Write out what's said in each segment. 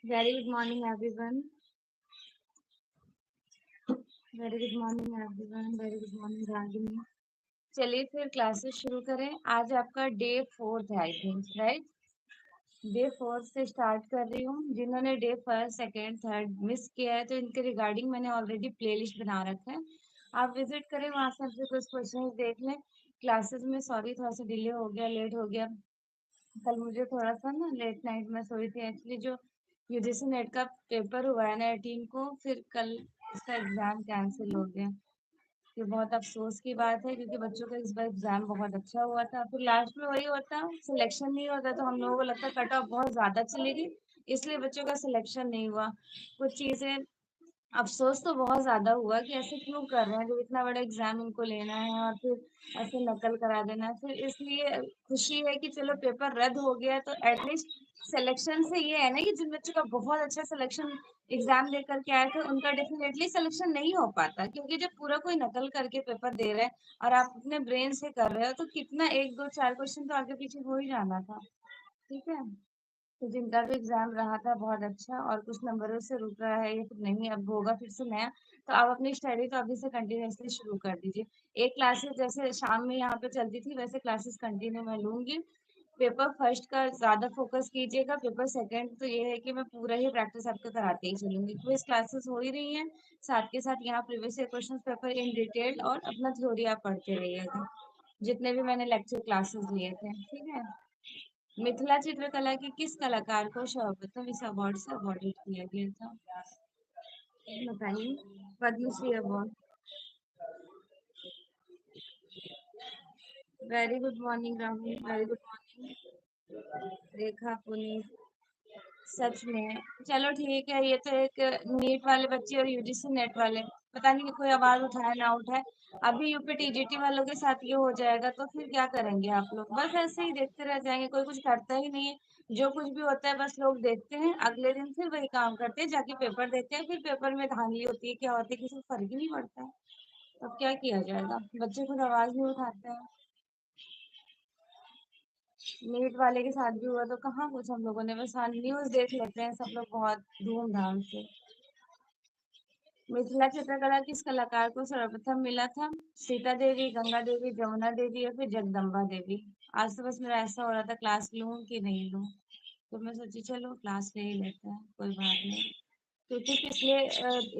Very good morning, everyone. Very good morning, everyone. Very good morning, Ragini. चलिए फिर classes शुरू करें. आज आपका डे 4 है, आई थिंक, राइट? डे 4 से स्टार्ट कर रही हूँ. जिन्होंने डे 1, 2, 3 मिस किया है तो इनके रिगार्डिंग मैंने ऑलरेडी प्लेलिस्ट बना रखा है. आप विजिट करें, वहां से आपसे कुछ क्वेश्चन देख लें. क्लासेस में सॉरी थोड़ा सा डिले हो गया, लेट हो गया. कल मुझे थोड़ा सा ना लेट नाइट में सोई थी एक्चुअली. जो यूजीसी नेट का पेपर हुआ है ना 18 को, फिर कल उसका एग्जाम कैंसिल हो गया. ये बहुत अफसोस की बात है क्योंकि बच्चों का इस बार एग्जाम बहुत अच्छा हुआ था. फिर लास्ट में वही होता, सिलेक्शन नहीं होता तो हम लोगों को लगता कट ऑफ बहुत ज्यादा चलेगी, इसलिए बच्चों का सिलेक्शन नहीं हुआ. कुछ चीजें अफसोस तो बहुत ज्यादा हुआ कि ऐसे क्यों कर रहे हैं जब इतना बड़ा एग्जाम इनको लेना है और फिर ऐसे नकल करा देना है. फिर इसलिए खुशी है कि चलो पेपर रद्द हो गया तो एटलीस्ट सिलेक्शन से ये है ना कि जिन बच्चों का बहुत अच्छा सिलेक्शन एग्जाम दे करके आए थे उनका डेफिनेटली सिलेक्शन नहीं हो पाता, क्योंकि जब पूरा कोई नकल करके पेपर दे रहा है और आप अपने ब्रेन से कर रहे हो तो कितना एक दो चार क्वेश्चन तो आगे पीछे हो ही जाना था. ठीक है. तो जिनका भी एग्जाम रहा था बहुत अच्छा और कुछ नंबरों से रुक रहा है या फिर नहीं अब होगा फिर से नया, तो आप अपनी स्टडी तो अभी से कंटिन्यूअसली शुरू कर दीजिए. एक क्लासेस जैसे शाम में यहाँ पे चलती थी वैसे क्लासेस कंटिन्यू मैं लूंगी. पेपर फर्स्ट का ज्यादा फोकस कीजिएगा. पेपर सेकंड तो ये है कि मैं पूरा ही प्रैक्टिस आपको कराते ही चलूंगी. क्विज क्लासेस हो ही रही हैं, साथ के साथ यहाँ previous year question paper in detail और अपना थ्योरी आप पढ़ते रहिएगा जितने भी मैंने लेक्चर क्लासेस लिए थे. ठीक है. मिथिला चित्रकला के किस कलाकार को सर्वप्रथम इस अवार्ड से अवॉर्डेड किया गया था? बताइए. Padmashri award. Very good morning Rahul. Very good morning Rekha, Puneet. सच में. चलो ठीक है. ये तो एक नीट वाले बच्चे और यूजीसी नेट वाले, पता नहीं कोई आवाज उठाए ना उठाए. अभी यूपी टीजीटी वालों के साथ ये हो जाएगा तो फिर क्या करेंगे आप लोग? बस ऐसे ही देखते रह जाएंगे, कोई कुछ करता ही नहीं है. जो कुछ भी होता है बस लोग देखते हैं, अगले दिन फिर वही काम करते हैं, जाके पेपर देते हैं. फिर पेपर में धांधली होती है, क्या होती है, किसी को फर्क ही नहीं पड़ता है. अब क्या किया जाएगा, बच्चे खुद आवाज नहीं उठाते हैं. नीट वाले के साथ भी हुआ तो कहाँ कुछ हम लोगों ने, बस हाँ न्यूज देख लेते हैं सब लोग बहुत धूमधाम से. मिथिला चित्रकला किस कलाकार को सर्वप्रथम मिला था? सीता देवी, गंगा देवी, जमुना देवी या फिर जगदम्बा देवी? आज तो बस मेरा ऐसा हो रहा था क्लास लूं कि नहीं लूं, तो मैं सोची चलो क्लास ले ही लेते हैं, कोई बात नहीं. क्योंकि पिछले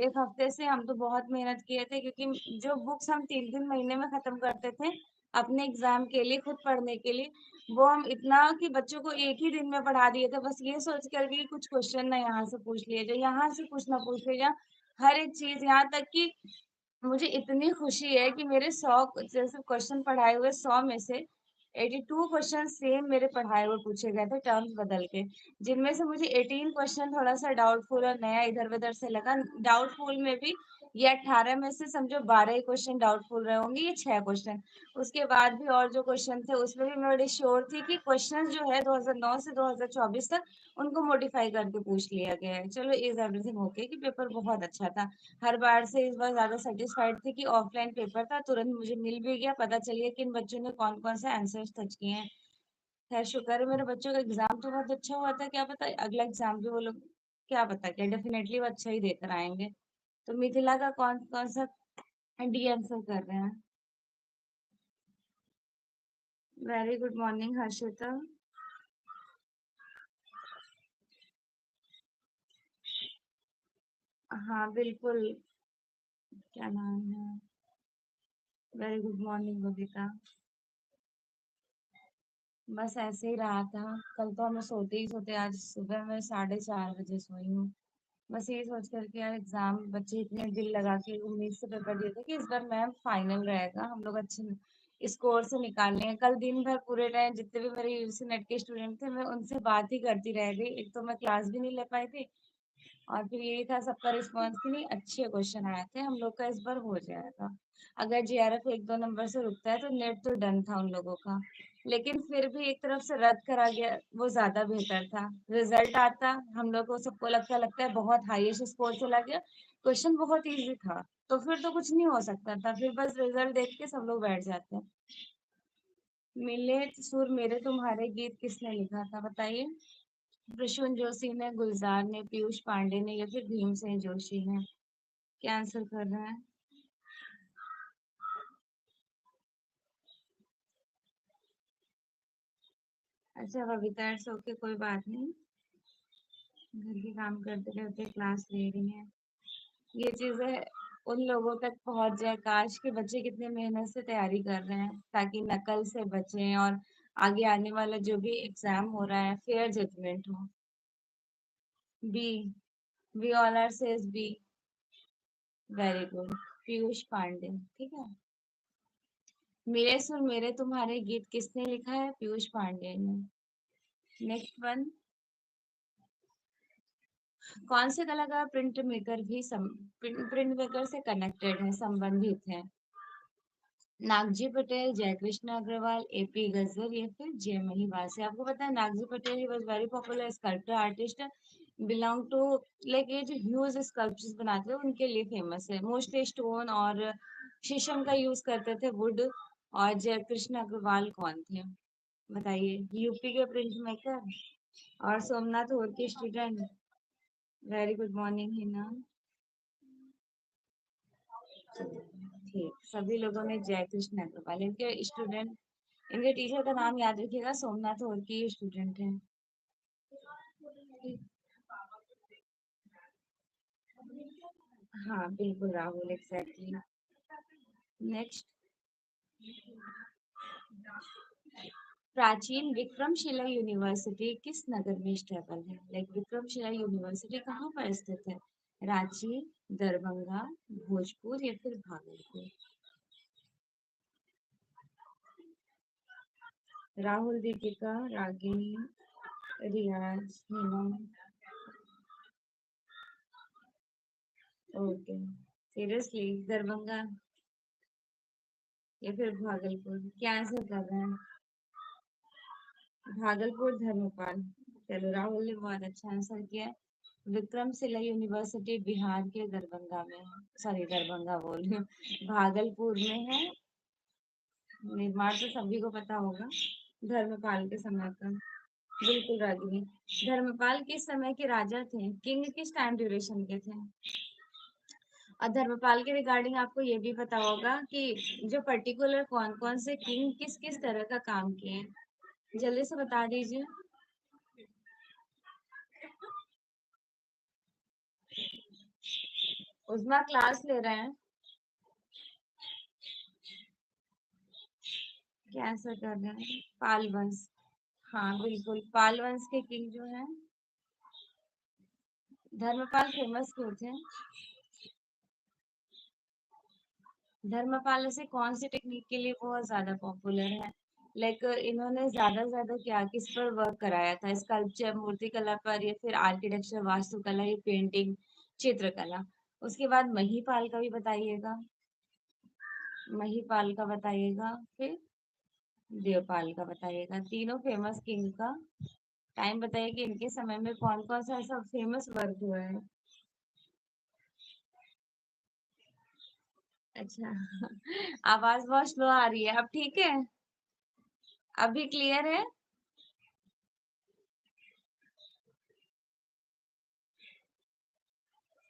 एक हफ्ते से हम तो बहुत मेहनत किए थे, क्योंकि जो बुक्स हम 3 3 महीने में खत्म करते थे अपने एग्जाम के लिए खुद पढ़ने के लिए, वो हम इतना कि बच्चों को एक ही दिन में पढ़ा दिए थे, बस ये सोच कर कि कुछ क्वेश्चन ना यहाँ से पूछ लिए जाए, यहाँ से कुछ ना पूछ लिया जाए. हर एक चीज, यहाँ तक कि मुझे इतनी खुशी है कि मेरे 100 जैसे क्वेश्चन पढ़ाए हुए 100 में से 82 क्वेश्चन सेम मेरे पढ़ाए हुए पूछे गए थे टर्म्स बदल के, जिनमें से मुझे 18 क्वेश्चन थोड़ा सा डाउटफुल और नया इधर उधर से लगा. डाउटफुल में भी ये 18 में से समझो 12 ही क्वेश्चन डाउटफुल रहे होंगे, ये 6 क्वेश्चन. उसके बाद भी और जो क्वेश्चन थे उसमें भी मैं बड़ी श्योर थी कि क्वेश्चन जो है 2009 से 2024 तक उनको मॉडिफाई करके पूछ लिया गया है. चलो इज एवरीथिंग ओके कि पेपर बहुत अच्छा था. हर बार से इस बार ज्यादा सेटिस्फाइड थी कि ऑफलाइन पेपर था, तुरंत मुझे मिल भी गया, पता चल गया कि इन बच्चों ने कौन कौन सा आंसर सच किए हैं. खैर शुक्र है मेरे बच्चों का एग्जाम तो बहुत अच्छा हुआ था. क्या पता अगला एग्जाम भी वो लोग, क्या पता, क्या डेफिनेटली वो अच्छा ही देकर आएंगे. तो मिथिला का कौन कौन सा डी आंसर कर रहे हैं? Very good morning Harshita. हाँ बिल्कुल. क्या नाम है? Very good morning Babita. बस ऐसे ही रहा था. कल तो हमें सोते ही सोते, आज सुबह में 4:30 बजे सोई हूँ. बस यही सोच कर के यार एग्जाम बच्चे इतने दिल लगा के उम्मीद से पेपर दिए थे कि इस बार मैम फाइनल रहेगा, हम लोग अच्छे स्कोर से निकालने हैं. कल दिन भर पूरे टाइम जितने भी मेरे यूजी नेट के स्टूडेंट थे मैं उनसे बात ही करती रह गई. एक तो मैं क्लास भी नहीं ले पाई थी और फिर यही था सबका रिस्पॉन्स कि नहीं अच्छे क्वेश्चन आए थे, हम लोग का इस बार हो जाएगा. अगर जीआरएफ 1 2 नंबर से रुकता है तो नेट तो डन था उन लोगों का, लेकिन फिर भी एक तरफ से रद्द करा गया वो ज्यादा बेहतर था. रिजल्ट आता, हम लोग को सबको लगता है बहुत हाईएस्ट स्कोर चला गया, क्वेश्चन बहुत इजी था, तो फिर तो कुछ नहीं हो सकता था, फिर बस रिजल्ट देख के सब लोग बैठ जाते हैं. मिले सुर मेरे तुम्हारे गीत किसने लिखा था बताइए? प्रसून जोशी ने, गुलजार ने, पीयूष पांडे ने या फिर भीमसेन जोशी ने? क्या आंसर कर रहे हैं? अच्छा बबीता, इट्स ओके, कोई बात नहीं। घर के काम करते करते क्लास ले रही हैं। ये चीजें उन लोगों तक पहुंच जाए, काश के बच्चे कितने मेहनत से तैयारी कर रहे हैं ताकि नकल से बचें और आगे आने वाला जो भी एग्जाम हो रहा है फेयर जजमेंट हो। B, we all are sage B. Very good, Piyush Pandey. ठीक है। मेरे सुर मेरे तुम्हारे गीत किसने लिखा है? पीयूष पांडे ने। नेक्स्ट वन, कौन से कलाकार प्रिंट मेकर प्रिंट मेकर से कनेक्टेड है, संबंधित है? नागजी पटेल, जयकृष्ण अग्रवाल, एपी गजर या फिर जय महिवास? आपको पता है Nagji Patel, he was very popular sculptor artist, belong to, like ये जो ह्यूज स्कल्पचर्स बनाते हैं उनके लिए फेमस है। मोस्टली स्टोन और शीशम का यूज करते थे, वुड। और जयकृष्ण अग्रवाल कौन थे बताइए? यूपी के प्रिंट मेकर और सोमनाथ होर के student. Very good morning Hina. ठीक, सभी लोगों ने जयकृष्ण अग्रवाल, इनके स्टूडेंट, इनके टीचर का नाम याद रखिएगा, सोमनाथ और की स्टूडेंट हैं। हाँ बिल्कुल राहुल, एग्जैक्टली। नेक्स्ट, प्राचीन विक्रमशिला यूनिवर्सिटी किस नगर में स्टेबल है? लाइक विक्रमशिला यूनिवर्सिटी कहाँ पर स्थित है? रांची, दरभंगा, भोजपुर या फिर भागलपुर? राहुल, दीपिका, रागिनी, रियाज, हीना। ओके, सीरियसली दरभंगा या फिर भागलपुर? क्या आंसर कर रहे हैं? भागलपुर, धर्मपाल। चलो राहुल ने बहुत अच्छा आंसर किया है। विक्रमशिला यूनिवर्सिटी बिहार के दरभंगा में है, सॉरी दरभंगा बोल रही हूँ, भागलपुर में है। निर्माण तो सभी को पता होगा, धर्मपाल के समय का। बिल्कुल रागिनी। धर्मपाल किस समय के राजा थे? किंग किस टाइम ड्यूरेशन के थे? और धर्मपाल के रिगार्डिंग आपको ये भी पता होगा कि जो पर्टिकुलर कौन कौन से किंग किस किस तरह का काम किए हैं? जल्दी से बता दीजिए। उस्मा क्लास ले रहे हैं? क्या आंसर कर रहे हैं? पाल वंश। हाँ बिल्कुल, पाल वंश के किंग जो है। धर्मपाल फेमस क्यों थे? धर्मपाल से कौन सी टेक्निक के लिए बहुत ज्यादा पॉपुलर है? लाइक इन्होंने ज्यादा से ज्यादा क्या किस पर वर्क कराया था? स्कल्पचर, मूर्तिकला पर या फिर आर्किटेक्चर, वास्तुकला या पेंटिंग, चित्रकला? उसके बाद महीपाल का भी बताइएगा। महीपाल का बताइएगा, फिर देवपाल का बताइएगा। तीनों फेमस किंग का टाइम बताइए कि इनके समय में कौन कौन सा ऐसा फेमस वर्क हुआ है। अच्छा आवाज बहुत स्लो आ रही है, अब ठीक है? अभी क्लियर है?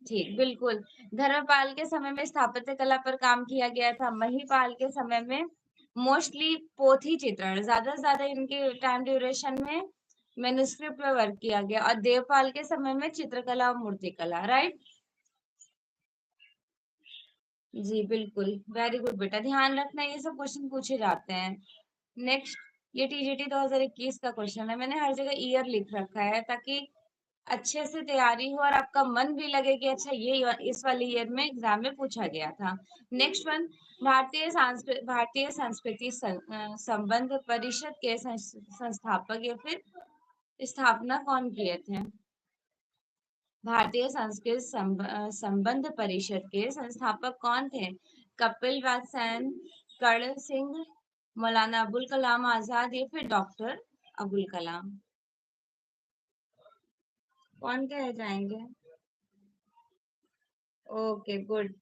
ठीक, बिल्कुल। धर्मपाल के समय में स्थापत्य कला पर काम किया गया था। महीपाल के समय में मोस्टली पोथी चित्रण, ज्यादा से ज्यादा इनके टाइम ड्यूरेशन में मैन्युस्क्रिप्ट पर वर्क किया गया। और देवपाल के समय में चित्रकला और मूर्तिकला, राइट? जी बिल्कुल, वेरी गुड बेटा, ध्यान रखना ये सब क्वेश्चन पूछे जाते हैं। नेक्स्ट, ये टीजीटी 2021 का क्वेश्चन है, मैंने हर जगह ईयर लिख रखा है ताकि अच्छे से तैयारी हो और आपका मन भी लगे कि अच्छा ये इस वाले ईयर में एग्जाम में पूछा गया था। नेक्स्ट वन, भारतीय संस्कृति संबंध परिषद के संस्थापक या फिर स्थापना कौन किए थे? भारतीय संस्कृत संबंध परिषद के संस्थापक कौन थे? कपिल वत्स सेन, कर्ण सिंह, मौलाना अबुल कलाम आजाद या फिर डॉक्टर अबुल कलाम? कौन कहे जाएंगे? Okay good,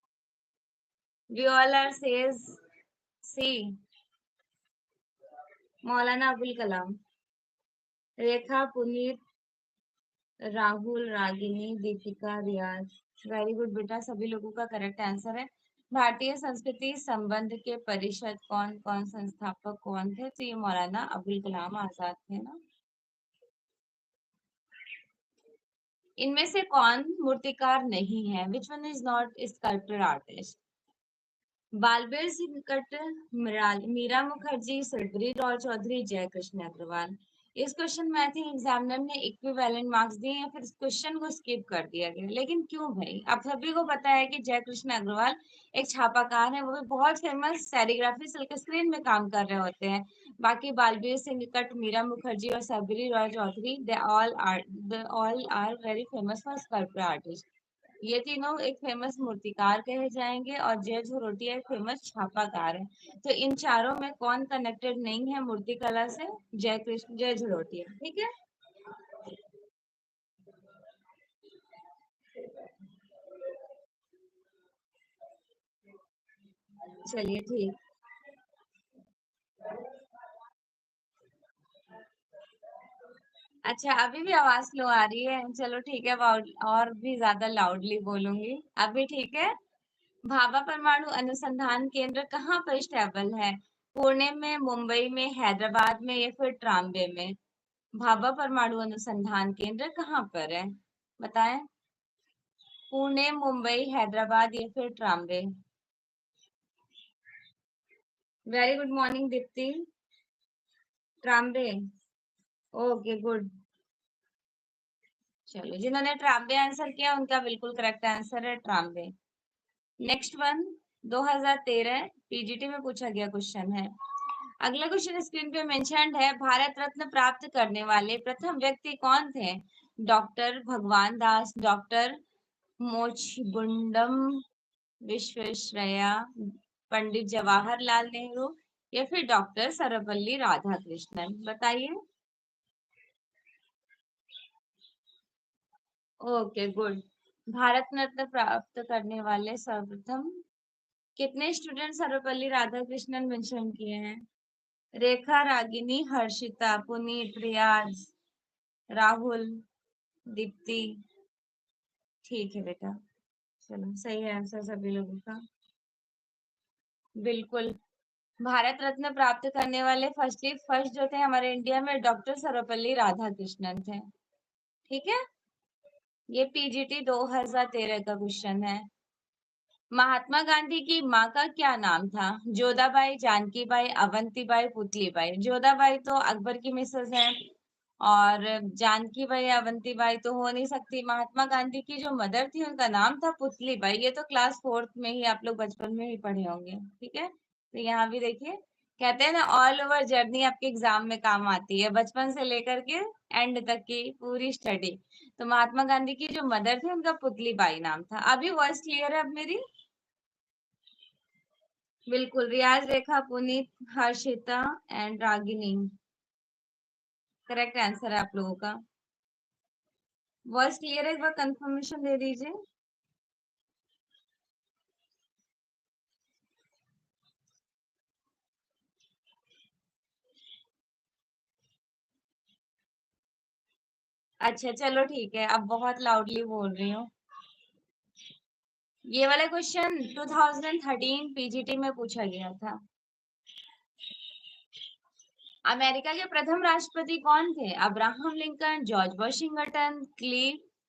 we all are says C, Maulana Abul Kalam. Rekha, Puneet, Rahul, Ragini, Deepika, Riyaz. Very good बेटा, सभी लोगों का करेक्ट आंसर है। भारतीय संस्कृति संबंध के परिषद कौन कौन संस्थापक कौन थे? तो ये मौलाना अबुल कलाम आजाद थे ना। इनमें से कौन मूर्तिकार नहीं है? Which one is not sculpture artist? Balbir Singh Katt, Meera Mukherjee, Sarbari Roy Chowdhury, Jai Krishna Agarwal. इस क्वेश्चन में आई थिंक एग्जामिनर ने इक्विवेलेंट मार्क्स दिए या फिर इस क्वेश्चन को स्किप कर दिया गया, लेकिन क्यों भाई? आप सभी को पता है कि जय कृष्ण अग्रवाल एक छापाकार है, वो भी बहुत फेमस सेरिग्राफी सिल्क स्क्रीन में काम कर रहे होते हैं। बाकी बालबीर सिंह कट, मीरा मुखर्जी और Sabari Roy Chowdhury, they all are very famous for sculpture artist. ये तीनों एक फेमस मूर्तिकार कहे जाएंगे और जय झरोटिया एक फेमस छापाकार है। तो इन चारों में कौन कनेक्टेड नहीं है मूर्ति कला से? जय कृष्ण, जय झरोटिया। ठीक है, चलिए ठीक। अच्छा, अभी भी आवाज स्लो आ रही है? चलो ठीक है, और भी ज्यादा लाउडली बोलूंगी। अभी ठीक है? भाभा परमाणु अनुसंधान केंद्र कहाँ पर स्टेबल है? पुणे में, मुंबई में, हैदराबाद में या फिर ट्राम्बे में? भाभा परमाणु अनुसंधान केंद्र कहाँ पर है? बताएं। पुणे, मुंबई, हैदराबाद या फिर Trombay? Very good morning Deepti. Trombay. Okay good. चलो, जिन्होंने ट्राम्बे आंसर किया उनका बिल्कुल करेक्ट आंसर है ट्राम्बे। नेक्स्ट वन, 2013 पीजीटी में पूछा गया क्वेश्चन है। अगला क्वेश्चन स्क्रीन पे मेंशन्ड है। भारत रत्न प्राप्त करने वाले प्रथम व्यक्ति कौन थे? डॉक्टर भगवान दास, डॉक्टर मोचगुंडम विश्वेश्वरैया, पंडित जवाहरलाल नेहरू या फिर डॉक्टर सर्वपल्ली राधाकृष्णन? बताइए। Okay good. भारत रत्न प्राप्त करने वाले सर्वप्रथम कितने स्टूडेंट सर्वपल्ली राधाकृष्णन मेंशन किए हैं? रेखा, रागिनी, हर्षिता, पुनीत, रियाज, राहुल, दीप्ति। ठीक है बेटा, चलो सही है आंसर सभी लोगों का। बिल्कुल। भारत रत्न प्राप्त करने वाले फर्स्ट जो थे हमारे इंडिया में, डॉक्टर सर्वपल्ली राधाकृष्णन थे। ठीक है, ये पीजीटी 2013 का क्वेश्चन है। महात्मा गांधी की माँ का क्या नाम था? जोधाबाई, जानकीबाई, अवंतीबाई, पुतलीबाई। जोधाबाई तो अकबर की मिसेस है और जानकीबाई, अवंतीबाई तो हो नहीं सकती। महात्मा गांधी की जो मदर थी उनका नाम था पुतलीबाई। ये तो क्लास 4th में ही आप लोग बचपन में ही पढ़े होंगे। ठीक है, तो यहाँ भी देखिए, कहते हैं ना ऑल ओवर जर्नी आपके एग्जाम में काम आती है, बचपन से लेकर के एंड तक की पूरी स्टडी। तो महात्मा गांधी की जो मदर थी उनका पुतलीबाई नाम था। अभी वॉइस क्लियर है अब मेरी? बिल्कुल। Riyaz, Rekha, Puneet, Harshita and Ragini correct answer है आप लोगों का। वॉइस क्लियर है? एक बार कंफर्मेशन दे दीजिए। अच्छा चलो ठीक है, अब बहुत लाउडली बोल रही हूँ। ये वाला क्वेश्चन 2013 पीजीटी में पूछा गया था। अमेरिका के प्रथम राष्ट्रपति कौन थे? Abraham Lincoln, George Washington,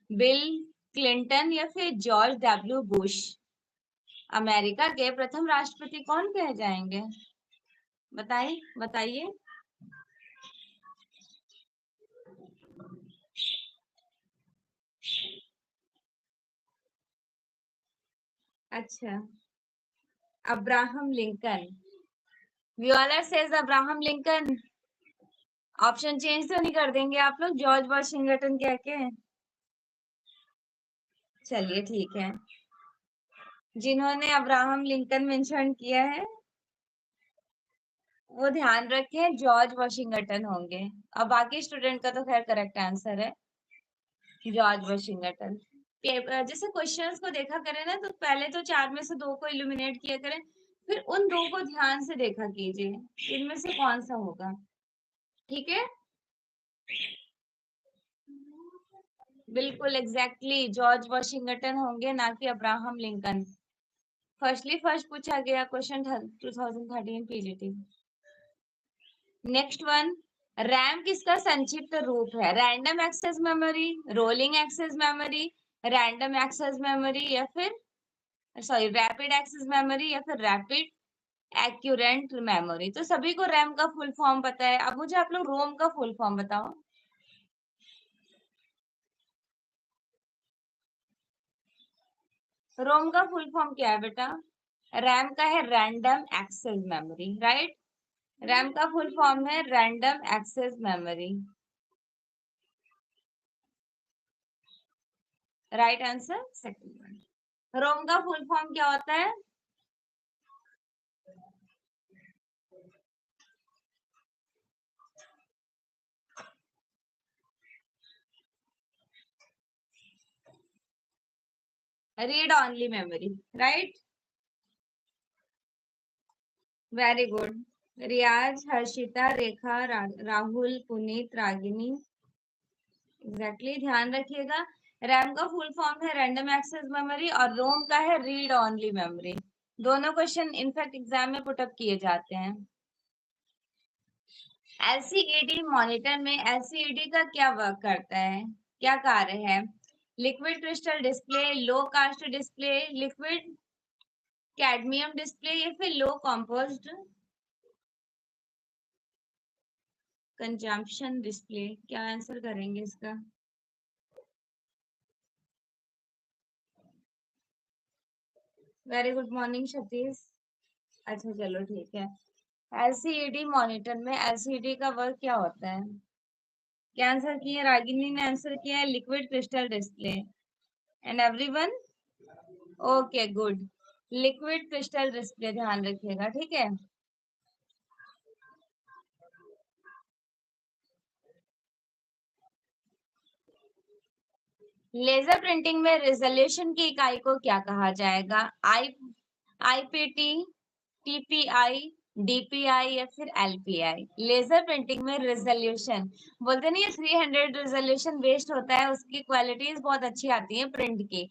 bill Clinton या फिर जॉर्ज डब्ल्यू बुश? अमेरिका के प्रथम राष्ट्रपति कौन कहे जाएंगे? बताइए बताइए। अच्छा, Abraham Lincoln. Viewer says Abraham Lincoln. Option change तो नहीं कर देंगे आप लोग जॉर्ज वॉशिंगटन कह के? चलिए ठीक है, जिन्होंने अब्राहम लिंकन मेंशन किया है वो ध्यान रखें जॉर्ज वॉशिंगटन होंगे। अब बाकी स्टूडेंट का तो खैर करेक्ट आंसर है जॉर्ज वॉशिंगटन। जैसे क्वेश्चंस को देखा करें ना, तो पहले तो चार में से दो को इल्यूमिनेट किया करें, फिर उन दो को ध्यान से देखा कीजिए इनमें से कौन सा होगा। ठीक है, बिल्कुल एग्जैक्टली जॉर्ज वॉशिंगटन होंगे, ना कि अब्राहम लिंकन। फर्स्ट पूछा गया question 2013 PGT. Next one, RAM किसका संक्षिप्त रूप है? Random access memory, rolling access memory, random access memory या फिर सॉरी रैपिड एक्सेस मेमोरी या फिर रैपिड एक्यूरेंट मेमोरी। तो सभी को रैम का फुल फॉर्म पता है। अब मुझे आप लोग रोम का फुल फॉर्म बताओ। रोम का फुल फॉर्म क्या है बेटा? रैम का है random access memory, right? RAM का फुल फॉर्म है random access memory. Right answer second one. ROM का फुल फॉर्म क्या होता है? Read only memory, right? Very good. Riyaz, Harshita, Rekha, Rahul, Puneet, Ragini, exactly ध्यान रखिएगा। रैम का फुल फॉर्म है रैंडम एक्सेस मेमोरी और रोम का है रीड ऑनली मेमोरी। दोनों क्वेश्चन इनफैक्ट एग्जाम में पुटअप किए जाते हैं। एलसीईडी मॉनिटर में एलसीईडी का क्या वर्क करता है, क्या कार्य है? Liquid crystal display, low cost display, liquid cadmium display या फिर लो कॉम्पोस्ट कंजम्पशन डिस्प्ले। क्या आंसर करेंगे इसका? Very good morning Satish. अच्छा चलो ठीक है। एलसीईडी मॉनिटर में एलसीईडी का वर्क क्या होता है? क्या आंसर किया? रागिनी ने आंसर किया है liquid crystal display. And everyone? Okay good. Liquid crystal display ध्यान रखिएगा, ठीक है? लेजर प्रिंटिंग में रेजोल्यूशन की इकाई को क्या कहा जाएगा? आईपीटी, टीपीआई, डीपीआई या फिर एलपीआई। लेजर प्रिंटिंग में रेजोल्यूशन बोलते नहीं, 300 रेजोल्यूशन वेस्ट होता है, उसकी क्वालिटीज बहुत अच्छी आती है प्रिंट की।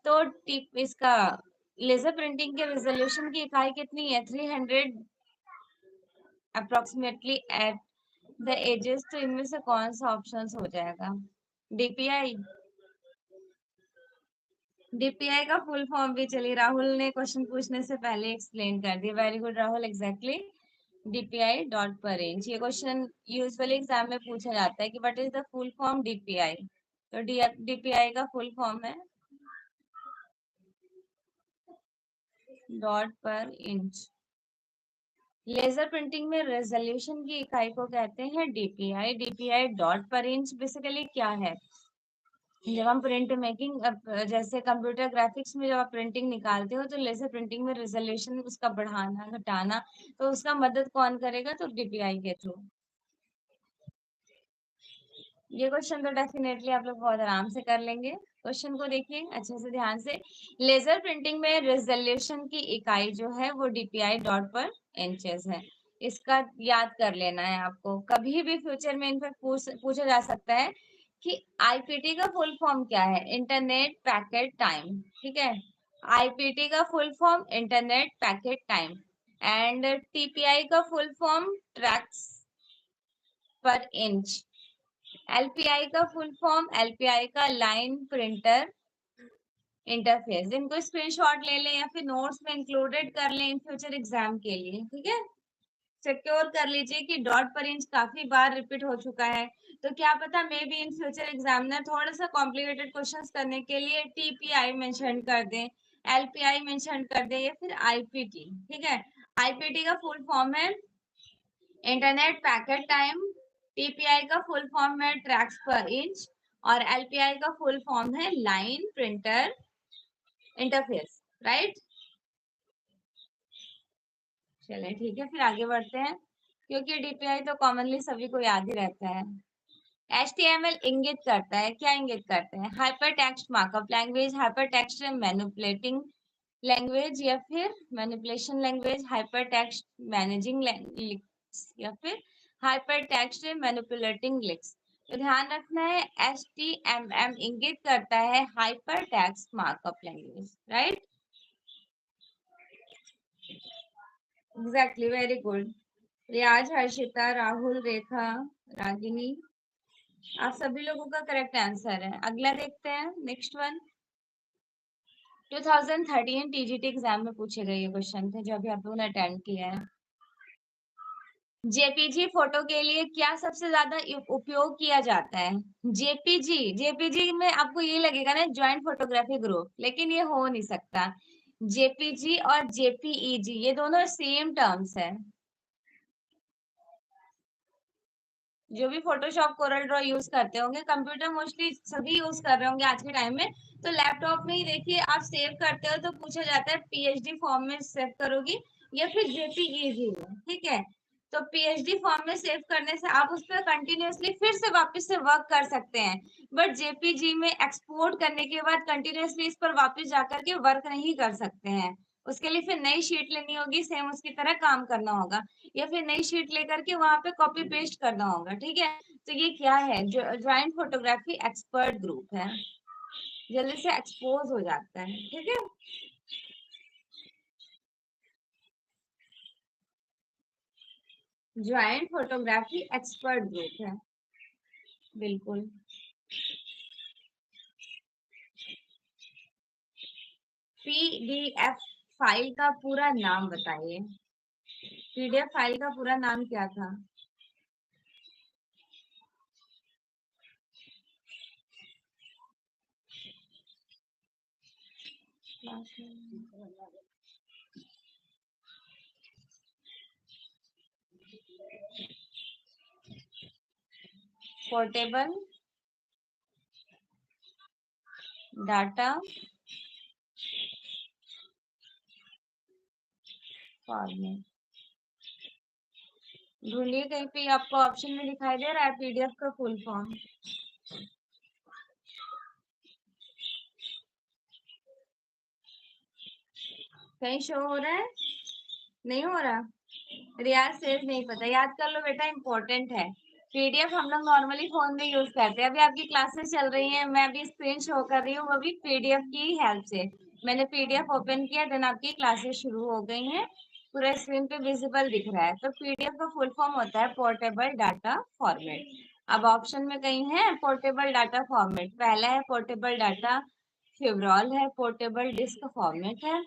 तो इसका लेजर प्रिंटिंग के रेजोल्यूशन की इकाई कितनी है? 300 अप्रोक्सीमेटली एट द एजेस। तो इनमें से कौन सा ऑप्शन हो जाएगा? डीपीआई। डीपीआई का फुल फॉर्म भी चलिए राहुल ने क्वेश्चन पूछने से पहले एक्सप्लेन कर दिया। Very good Rahul, exactly DPI dot पर रेंज। ये क्वेश्चन यूजुअली एग्जाम में पूछा जाता है कि what is the full form DPI. तो डीपीआई का फुल फॉर्म है डॉट पर इंच। लेजर प्रिंटिंग में रेजोल्यूशन की इकाई को कहते हैं डीपीआई। डीपीआई डॉट पर इंच बेसिकली क्या है? जब हम प्रिंट मेकिंग जैसे कंप्यूटर ग्राफिक्स में जब आप प्रिंटिंग निकालते हो तो लेजर प्रिंटिंग में रेजोल्यूशन उसका बढ़ाना घटाना, तो उसका मदद कौन करेगा? तो डीपीआई के थ्रू। ये क्वेश्चन तो डेफिनेटली आप लोग बहुत आराम से कर लेंगे। क्वेश्चन को देखिए अच्छे से ध्यान से। लेजर प्रिंटिंग में रेजोल्यूशन की इकाई जो है वो डीपीआई डॉट पर इंचेस है। इसका याद कर लेना है आपको, कभी भी फ्यूचर में इनफैक्ट पूछा जा सकता है कि आईपीटी का फुल फॉर्म क्या है? इंटरनेट पैकेट टाइम, ठीक है? आईपीटी का full form internet packet time. And TPI का फुल फॉर्म ट्रैक्स पर इंच। एलपीआई का फुल फॉर्म, एलपीआई का लाइन प्रिंटर इंटरफेस। इनको स्क्रीनशॉट ले लें या फिर नोट्स में इंक्लूडेड कर लें इन फ्यूचर एग्जाम के लिए, ठीक है? सिक्योर कर लीजिए कि डॉट पर इंच काफी बार रिपीट हो चुका है, तो क्या पता may be in future examiner थोड़ा सा कॉम्प्लिकेटेड क्वेश्चंस करने के लिए टीपीआई मेंशन कर दें, एलपीआई मेंशन कर दें या फिर आईपीटी, ठीक है? आईपीटी का फुल फॉर्म है इंटरनेट पैकेट टाइम, टीपीआई का फुल फॉर्म है ट्रैक्स पर इंच और एलपीआई का फुल फॉर्म है लाइन प्रिंटर इंटरफेस, राइट? चलिए ठीक है, फिर आगे बढ़ते हैं क्योंकि डीपीआई तो कॉमनली सभी को याद ही रहता है। HTML इंगित करता है, क्या इंगित करता है? Hyper text markup language, hyper text manipulating language या फिर manipulation language, hyper text managing links या फिर हाइपर टेक्स्ट मैनिपुलेटिंग लिंक्स। तो ध्यान रखना है HTML इंगित करता है hyper text markup language, right? Exactly, very good. Riyaz, Harshita, Rahul, Rekha, Ragini, आप सभी लोगों का करेक्ट आंसर है। अगला देखते हैं, नेक्स्ट वन। 2013 TGT एग्जाम में पूछे गए ये क्वेश्चन थे, जो अभी आप लोगों ने अटेंड किया है। जेपीजी फोटो के लिए क्या सबसे ज्यादा उपयोग किया जाता है? जेपीजी में आपको ये लगेगा ना ज्वाइंट फोटोग्राफी ग्रुप, लेकिन ये हो नहीं सकता। जेपीजी और जेपीईजी ये दोनों सेम टर्म्स है। जो भी फोटोशॉप, कोरल ड्रॉ यूज करते होंगे, कंप्यूटर मोस्टली सभी यूज कर रहे होंगे आज के टाइम में, तो लैपटॉप में ही देखिए आप सेव करते हो तो पूछा जाता है पीएचडी फॉर्म में सेव करोगी या फिर जेपीईजी में, ठीक है? तो पीएचडी फॉर्म में सेव करने से आप उस पर कंटिन्यूअसली फिर से वापस से वर्क कर सकते हैं, बट जेपीजी में एक्सपोर्ट करने के बाद कंटिन्यूअसली इस पर वापस जाकर के वर्क नहीं कर सकते हैं। उसके लिए फिर नई शीट लेनी होगी, सेम उसकी तरह काम करना होगा, या फिर नई शीट लेकर के वहां पे कॉपी पेस्ट करना होगा, ठीक है? तो ये क्या है? ज्वाइंट फोटोग्राफी एक्सपर्ट ग्रुप है, जल्दी से एक्सपोज हो जाता है, ठीक है? ज्वाइंट फोटोग्राफी एक्सपर्ट ग्रुप है, बिल्कुल। पीडीएफ फाइल का पूरा नाम बताइए। पीडीएफ फाइल का पूरा नाम क्या था? Portable data format. ढूंढिए कहीं पे, आपको ऑप्शन में दिखाई दे रहा है पीडीएफ का फुल फॉर्म? कहीं शो हो रहा है? नहीं हो रहा? रियाज सेज नहीं पता, याद कर लो बेटा, इंपॉर्टेंट है। पीडीएफ हम लोग नॉर्मली फोन में यूज करते हैं। अभी आपकी क्लासेस चल रही हैं, मैं अभी स्क्रीन शो कर रही हूँ, वो भी पीडीएफ की हेल्प से। मैंने पीडीएफ ओपन किया, देन आपकी क्लासेस शुरू हो गई हैं, पूरा स्क्रीन पे विजिबल दिख रहा है। तो पीडीएफ का फुल फॉर्म होता है पोर्टेबल डाटा फॉर्मेट। अब ऑप्शन में कहीं है पोर्टेबल डाटा फॉर्मेट, पहला है पोर्टेबल डाटा फेवरॉल है, पोर्टेबल डिस्क फॉर्मेट है,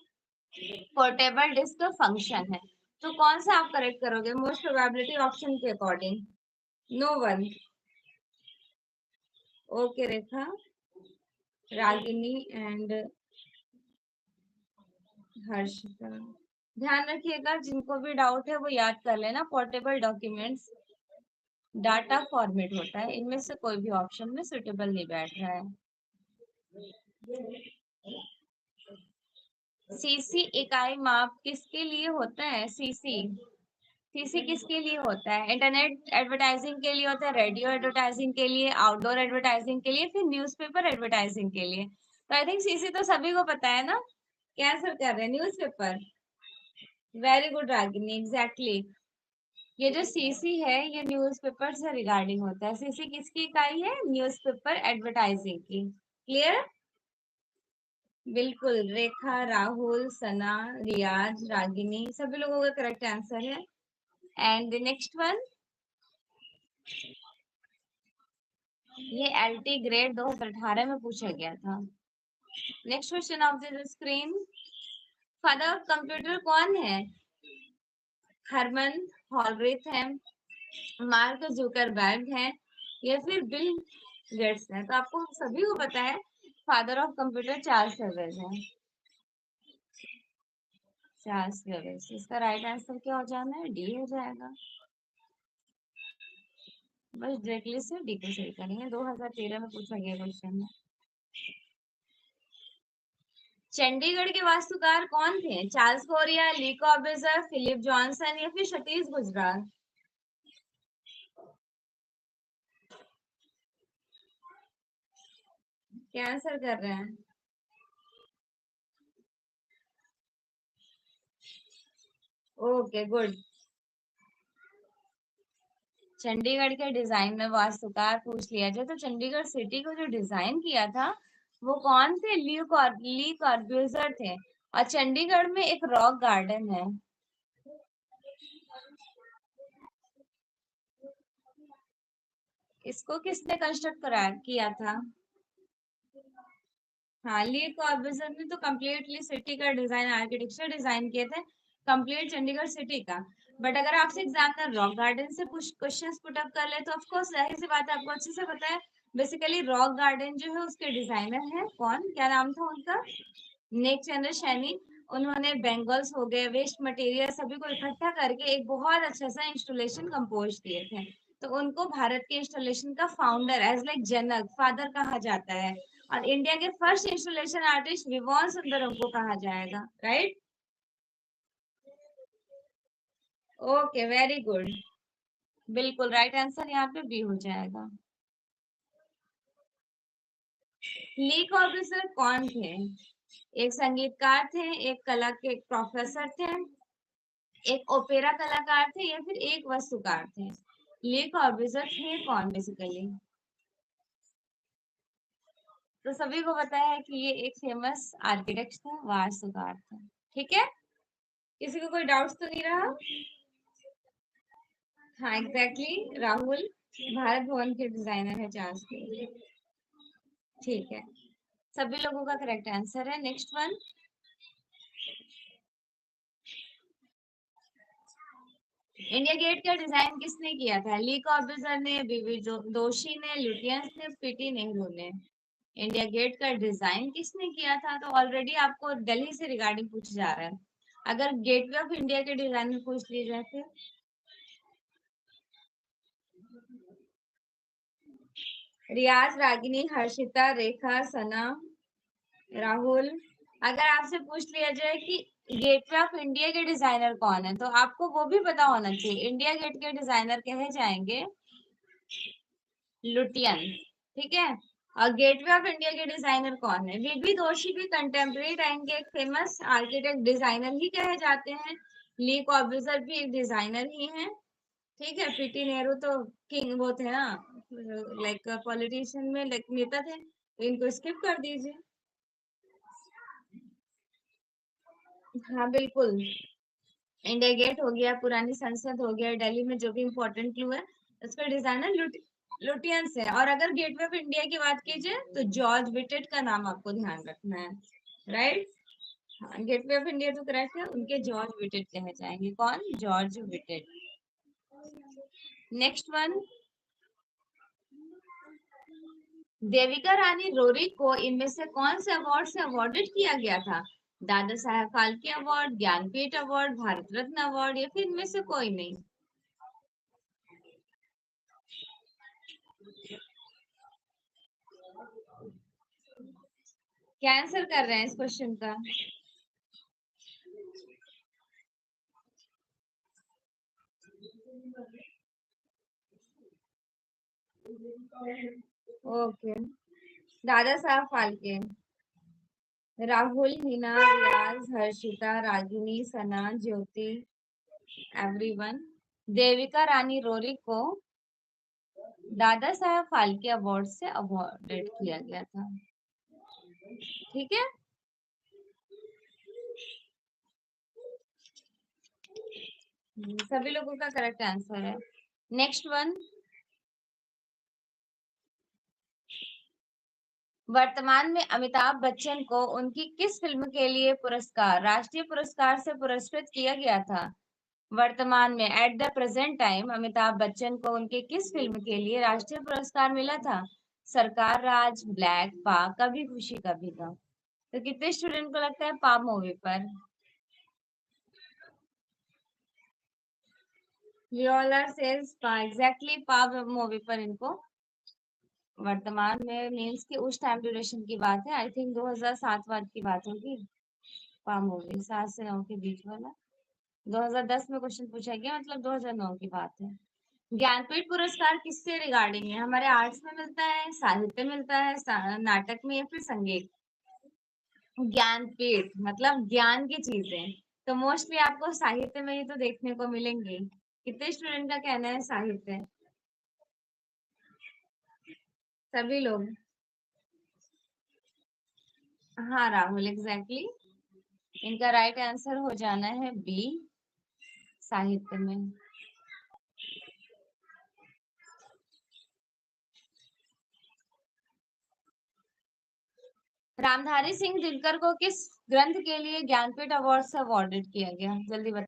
पोर्टेबल डिस्क फंक्शन है। तो कौन सा आप करेक्ट करोगे मोस्ट प्रोबेबिलिटी ऑप्शन के according? No one. Okay Rekha, Ragini and Harshita, ध्यान रखिएगा, जिनको भी डाउट है वो याद कर लेना। पोर्टेबल डॉक्यूमेंट्स डाटा फॉर्मेट होता है, इनमें से कोई भी ऑप्शन में सुटेबल नहीं बैठ रहा है। सीसी इकाई माप किसके लिए होता है? सीसी किसके लिए होता है? इंटरनेट एडवर्टाइजिंग के लिए होता है, रेडियो एडवर्टाइजिंग के लिए, आउटडोर एडवर्टाइजिंग के लिए, फिर न्यूज़पेपर एडवर्टाइजिंग के लिए। तो आई थिंक सीसी तो सभी को पता है ना, क्या आंसर कर रहे हैं? Newspaper. Very good Ragini, exactly. ये जो सीसी है ये न्यूज़पेपर से रिगार्डिंग होता है। सीसी किसकी इकाई है? न्यूज़पेपर एडवर्टाइजिंग की। क्लियर? बिल्कुल, रेखा, राहुल, सना, रियाज, रागिनी, सभी लोगों का करेक्ट आंसर है। एंड नेक्स्ट वन, ये एलटी ग्रेड 2018 में पूछा गया था। Next question of the screen, father of computer कौन है? हरमन हॉलरिथ है, मार्क जुकरबर्ग है, या फिर बिल गेट्स है? तो आपको सभी को पता है father of computer Charles Babbage है। चार्ल्स बेबेज, इसका राइट आंसर क्या हो जाना है? डी हो जाएगा। बस डायरेक्टली से डी को सही करेंगे, 2013 में पूछा गया क्वेश्चन है। चंडीगढ़ के वास्तुकार कौन थे? चार्ल्स कोरिया, ली कॉर्बुज़ियर, फिलिप जॉनसन, या फिर सतीश गुजराल? क्या आंसर कर रहे हैं? Okay good. चंडीगढ़ के डिजाइन में वास्तुकार पूछ लिया जाए तो चंडीगढ़ सिटी को जो डिजाइन किया था वो कौन थे? ली कॉर्ब्यूजर थे। और चंडीगढ़ में एक रॉक गार्डन है। इसको किसने कंस्ट्रक्ट करा किया था? हाँ, ली कॉर्ब्यूजर ने तो कम्प्लीटली सिटी का डिजाइन, आर्किटेक्चर डिजाइन किए थे कंप्लीट चंडीगढ़ सिटी का। बट अगर आपसे एग्जाम में रॉक गार्डन से कुछ क्वेश्चंस पुट अप कर ले तो ऑफ कोर्स जाहिर सी बात है आपको अच्छे से पता है। बेसिकली रॉक गार्डन जो है उसके डिजाइनर है कौन, क्या नाम था उनका? नेक चंद्र सैनी। उन्होंने बेंगल्स हो गए, वेस्ट मटेरियल सभी को इकट्ठा करके एक बहुत अच्छा सा इंस्टॉलेशन कंपोज किए थे। तो उनको भारत के इंस्टॉलेशन का फाउंडर एज लाइक जनक फादर कहा जाता है। और इंडिया के फर्स्ट इंस्टॉलेशन आर्टिस्ट विवॉन सुंदरम को कहा जाएगा, राइट? Okay, very good. बिल्कुल राइट आंसर यहाँ पे बी हो जाएगा। ली कॉर्ब्यूजर कौन थे? एक संगीतकार थे, एक कला के प्रोफेसर थे, एक ओपेरा कलाकार थे, या फिर एक वास्तुकार थे? ली कॉर्ब्यूजर थे कौन बेसिकली? तो सभी को पता है कि ये एक फेमस आर्किटेक्ट थे, वास्तुकार थे। ठीक है, किसी को कोई डाउट्स तो नहीं रहा? हाँ एग्जैक्टली, राहुल भारत भवन के डिजाइनर है चार्ल्स के। ठीक है, सभी लोगों का करेक्ट आंसर है। नेक्स्ट वन, इंडिया गेट का डिजाइन किसने किया था? ली कॉर्ब्यूजर ने, बीवी दोशी ने, लुटियंस ने, पीटी नेहरू ने? इंडिया गेट का डिजाइन किसने किया था? तो ऑलरेडी आपको दिल्ली से रिगार्डिंग पूछा जा रहा है। अगर गेटवे ऑफ इंडिया के डिजाइन में पूछ लिए जाए फिर? रियाज, रागिनी, हर्षिता, रेखा, सना, राहुल। अगर आपसे पूछ लिया जाए कि गेटवे ऑफ इंडिया के डिजाइनर कौन है तो आपको वो भी पता होना चाहिए। इंडिया गेट के डिजाइनर कहे जाएंगे लुटियन। ठीक है, और गेटवे ऑफ इंडिया के डिजाइनर कौन है? वीबी दोषी भी कंटेम्प्रेरी टाइम के एक फेमस आर्किटेक्ट डिजाइनर ही कहे जाते हैं। ली कॉर्ब्यूजर भी एक डिजाइनर ही है। ठीक है, पीटी नेहरू तो किंग वो थे ना, लाइक पॉलिटिशियन में लाइक नेता थे, तो इनको स्किप कर दीजिए। हाँ बिल्कुल, इंडिया गेट हो गया, पुरानी संसद हो गया, दिल्ली में जो भी इम्पोर्टेंट क्लू है उसका डिजाइनर लुटियंस है। और अगर गेटवे ऑफ इंडिया की बात कीजिए तो जॉर्ज विटेट का नाम आपको ध्यान रखना है, राइट? हाँ, गेटवे ऑफ इंडिया तो करेक्ट है, उनके जॉर्ज विटेट कहे जाएंगे। कौन? George Wittet. Next one, Devika Rani Roerich को इनमें से कौन से अवार्ड से अवॉर्डेड किया गया था? Dada Saheb Phalke award, Jnanpith award, Bharat Ratna award, या फिर इनमें से कोई नहीं? क्या आंसर कर रहे हैं इस क्वेश्चन का? ओके, दादा साहब फाल्के। राहुल, हिना, रियाज, हर्षिता, रागिनी, सना, ज्योति, एवरीवन। देविका रानी रोरी को दादा साहब फाल्के अवार्ड से अवॉर्डेड किया गया था। ठीक है, सभी लोगों का करेक्ट आंसर है। नेक्स्ट वन, वर्तमान में अमिताभ बच्चन को उनकी किस फिल्म के लिए पुरस्कार, राष्ट्रीय पुरस्कार से पुरस्कृत किया गया था? वर्तमान में at the present time Amitabh Bachchan को उनके किस फिल्म के लिए राष्ट्रीय पुरस्कार मिला था? सरकार राज, ब्लैक, पा, कभी खुशी कभी गम? तो कितने स्टूडेंट को लगता है पा मूवी पर? व्यूअर सेज पा, एग्जैक्टली पा मूवी पर इनको वर्तमान में मीन्स की उस टाइम ड्यूरेशन की बात है, आई थिंक 2007 बाद की बात होगी। पा मूवी 7 से 9 के बीच वाला, 2010 में क्वेश्चन पूछा गया, मतलब 2009 की बात है। ज्ञानपीठ पुरस्कार किससे रिगार्डिंग है? हमारे आर्ट्स में मिलता है, साहित्य मिलता है, नाटक में, या फिर संगीत? ज्ञानपीठ मतलब ज्ञान की चीजें, तो मोस्टली आपको साहित्य में ही तो देखने को मिलेंगी। कितने स्टूडेंट का कहना है साहित्य? सभी लोग। हाँ राहुल, एग्जैक्टली। इनका राइट आंसर हो जाना है बी, साहित्य में। रामधारी सिंह दिनकर को किस ग्रंथ के लिए ज्ञानपीठ अवार्ड से अवॉर्डेड किया गया? जल्दी बता।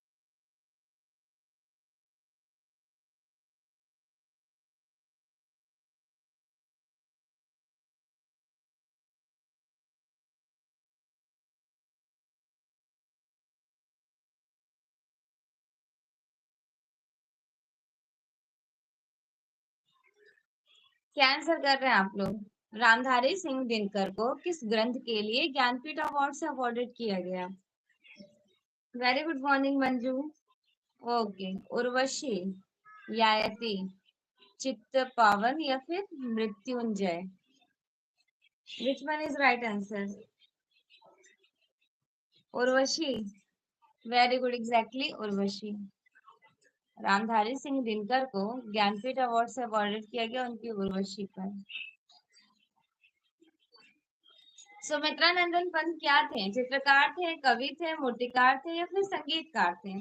क्या आंसर कर रहे हैं आप लोग? रामधारी सिंह दिनकर को किस ग्रंथ के लिए ज्ञानपीठ अवार्ड से अवॉर्डेड किया गया? Very good morning Manju. Okay, Urvashi, Yayati, Chitta Pavan या फिर Mrityunjay? Which one is right answer? Urvashi. Very good, exactly Urvashi. Ramdhari Singh Dinkar को ज्ञानपीठ अवार्ड से अवॉर्डेड किया गया उनकी उर्वशी पर। सुमित्रा नंदन पंत क्या थे? चित्रकार थे, कवि थे, मूर्तिकार थे या फिर संगीतकार थे?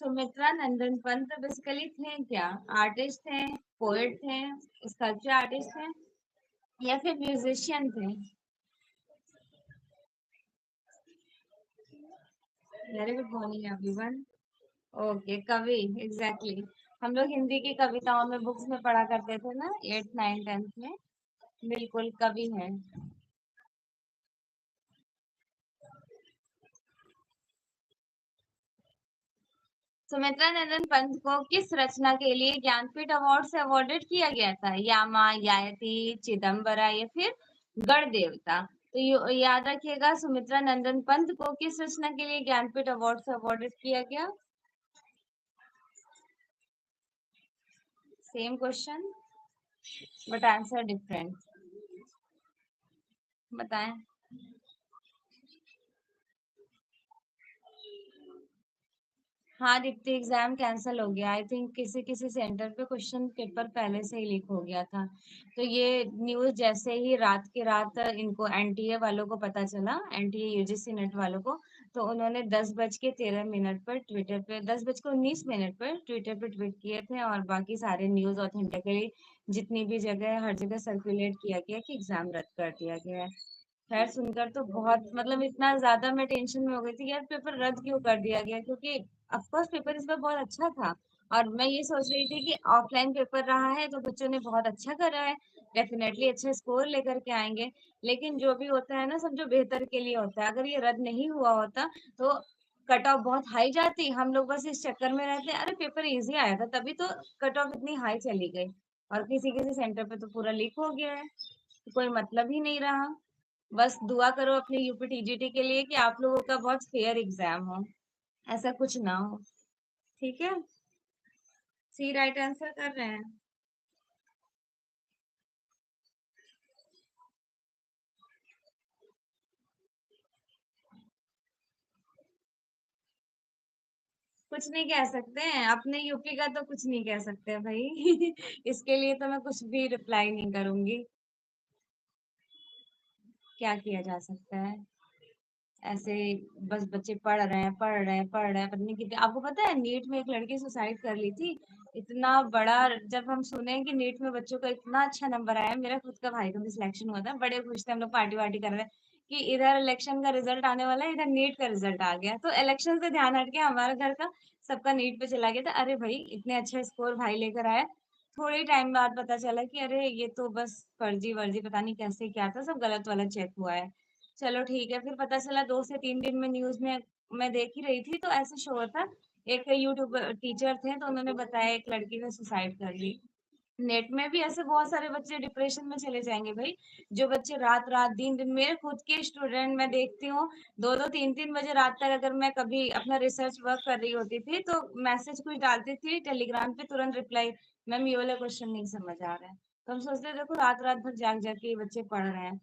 सुमित्रा नंदन पंत बेसिकली थे क्या? आर्टिस्ट थे, पोएट थे, स्कल्पचर आर्टिस्ट थे या फिर म्यूजिशियन थे? Very good morning everyone. Okay, कवि, एग्जैक्टली। हम लोग हिंदी की कविताओं में बुक्स में पढ़ा करते थे ना, 8th 9th 10th में। बिल्कुल कवि है। सुमित्रा नंदन पंत को किस रचना के लिए ज्ञानपीठ अवार्ड से अवॉर्डेड किया गया था? यामा, यायति, चिदम्बरा या फिर गढ़ देवता? तो याद रखिएगा, सुमित्रा नंदन पंत को किस रचना के लिए ज्ञानपीठ अवार्ड से अवॉर्डेड किया गया? Same question but answer different. बताएं। हाँ दीप्ति, एग्जाम कैंसिल हो गया। आई थिंक किसी किसी सेंटर पे क्वेश्चन पेपर पहले से ही लीक हो गया था। तो ये न्यूज जैसे ही रात के रात इनको एनटीए वालों को पता चला, एनटीए यूजीसी नेट वालों को, तो उन्होंने 10:13 पर ट्विटर पे, 10:19 पर ट्विटर पे ट्वीट किए थे और बाकी सारे न्यूज ऑथेंटिकली जितनी भी जगह हर जगह सर्कुलेट किया गया कि एग्जाम रद्द कर दिया गया है। खैर, सुनकर तो बहुत मतलब इतना ज्यादा मैं टेंशन में हो गई थी यार, पेपर रद्द क्यों कर दिया गया, क्योंकि ऑफकोर्स पेपर इस बार बहुत अच्छा था। और मैं ये सोच रही थी कि ऑफलाइन पेपर रहा है तो बच्चों ने बहुत अच्छा करा है, डेफिनेटली अच्छे स्कोर लेकर के आएंगे। लेकिन जो भी होता है ना, सब जो बेहतर के लिए होता है। अगर ये रद्द नहीं हुआ होता तो कट ऑफ बहुत हाई जाती। हम लोग बस इस चक्कर में रहते हैं, अरे पेपर इजी आया था तभी तो कट ऑफ इतनी हाई चली गई। और किसी किसी सेंटर पे तो पूरा लीक हो गया है, तो कोई मतलब ही नहीं रहा। बस दुआ करो अपने यूपी टीजीटी के लिए कि आप लोगों का बहुत फेयर एग्जाम हो, ऐसा कुछ ना हो। ठीक है, सी राइट आंसर कर रहे हैं। कुछ नहीं कह सकते हैं, अपने यूपी का तो कुछ नहीं कह सकते भाई। इसके लिए तो मैं कुछ भी रिप्लाई नहीं करूंगी। क्या किया जा सकता है? ऐसे बस बच्चे पढ़ रहे हैं, पढ़ रहे हैं, पढ़ रहे हैं, पता नहीं कितने। आपको पता है नीट में एक लड़की सुसाइड कर ली थी? इतना बड़ा, जब हम सुने कि नीट में बच्चों का इतना अच्छा नंबर आया, मेरा खुद का भाई का भी सिलेक्शन हुआ था, बड़े खुश थे हम लोग, पार्टी वार्टी कर रहे हैं कि इधर इलेक्शन का रिजल्ट आने वाला है, इधर नीट का रिजल्ट आ गया। तो इलेक्शन से ध्यान हट के हमारे घर का सबका नीट पे चला गया था। अरे भाई, इतने अच्छे स्कोर भाई लेकर आया। थोड़े टाइम बाद पता चला कि अरे ये तो बस फर्जी वर्जी पता नहीं कैसे क्या था, सब गलत वाला चेक हुआ है। चलो ठीक है, फिर पता चला 2 से 3 दिन में न्यूज में मैं देख ही रही थी तो ऐसे शो था, एक यूट्यूब टीचर थे तो उन्होंने बताया एक लड़की ने सुसाइड कर ली। नेट में भी ऐसे बहुत सारे बच्चे डिप्रेशन में चले जाएंगे भाई। जो बच्चे रात रात दिन दिन, मेरे खुद के स्टूडेंट मैं देखती हूँ, 2-2 3-3 बजे रात तक अगर मैं कभी अपना रिसर्च वर्क कर रही होती थी तो मैसेज कुछ डालती थी टेलीग्राम पे, तुरंत रिप्लाई, मैम ये वाला क्वेश्चन नहीं समझ आ रहा है। तो हम सोचते हैं, देखो रात रात भर जाग जाग के ये बच्चे पढ़ रहे हैं।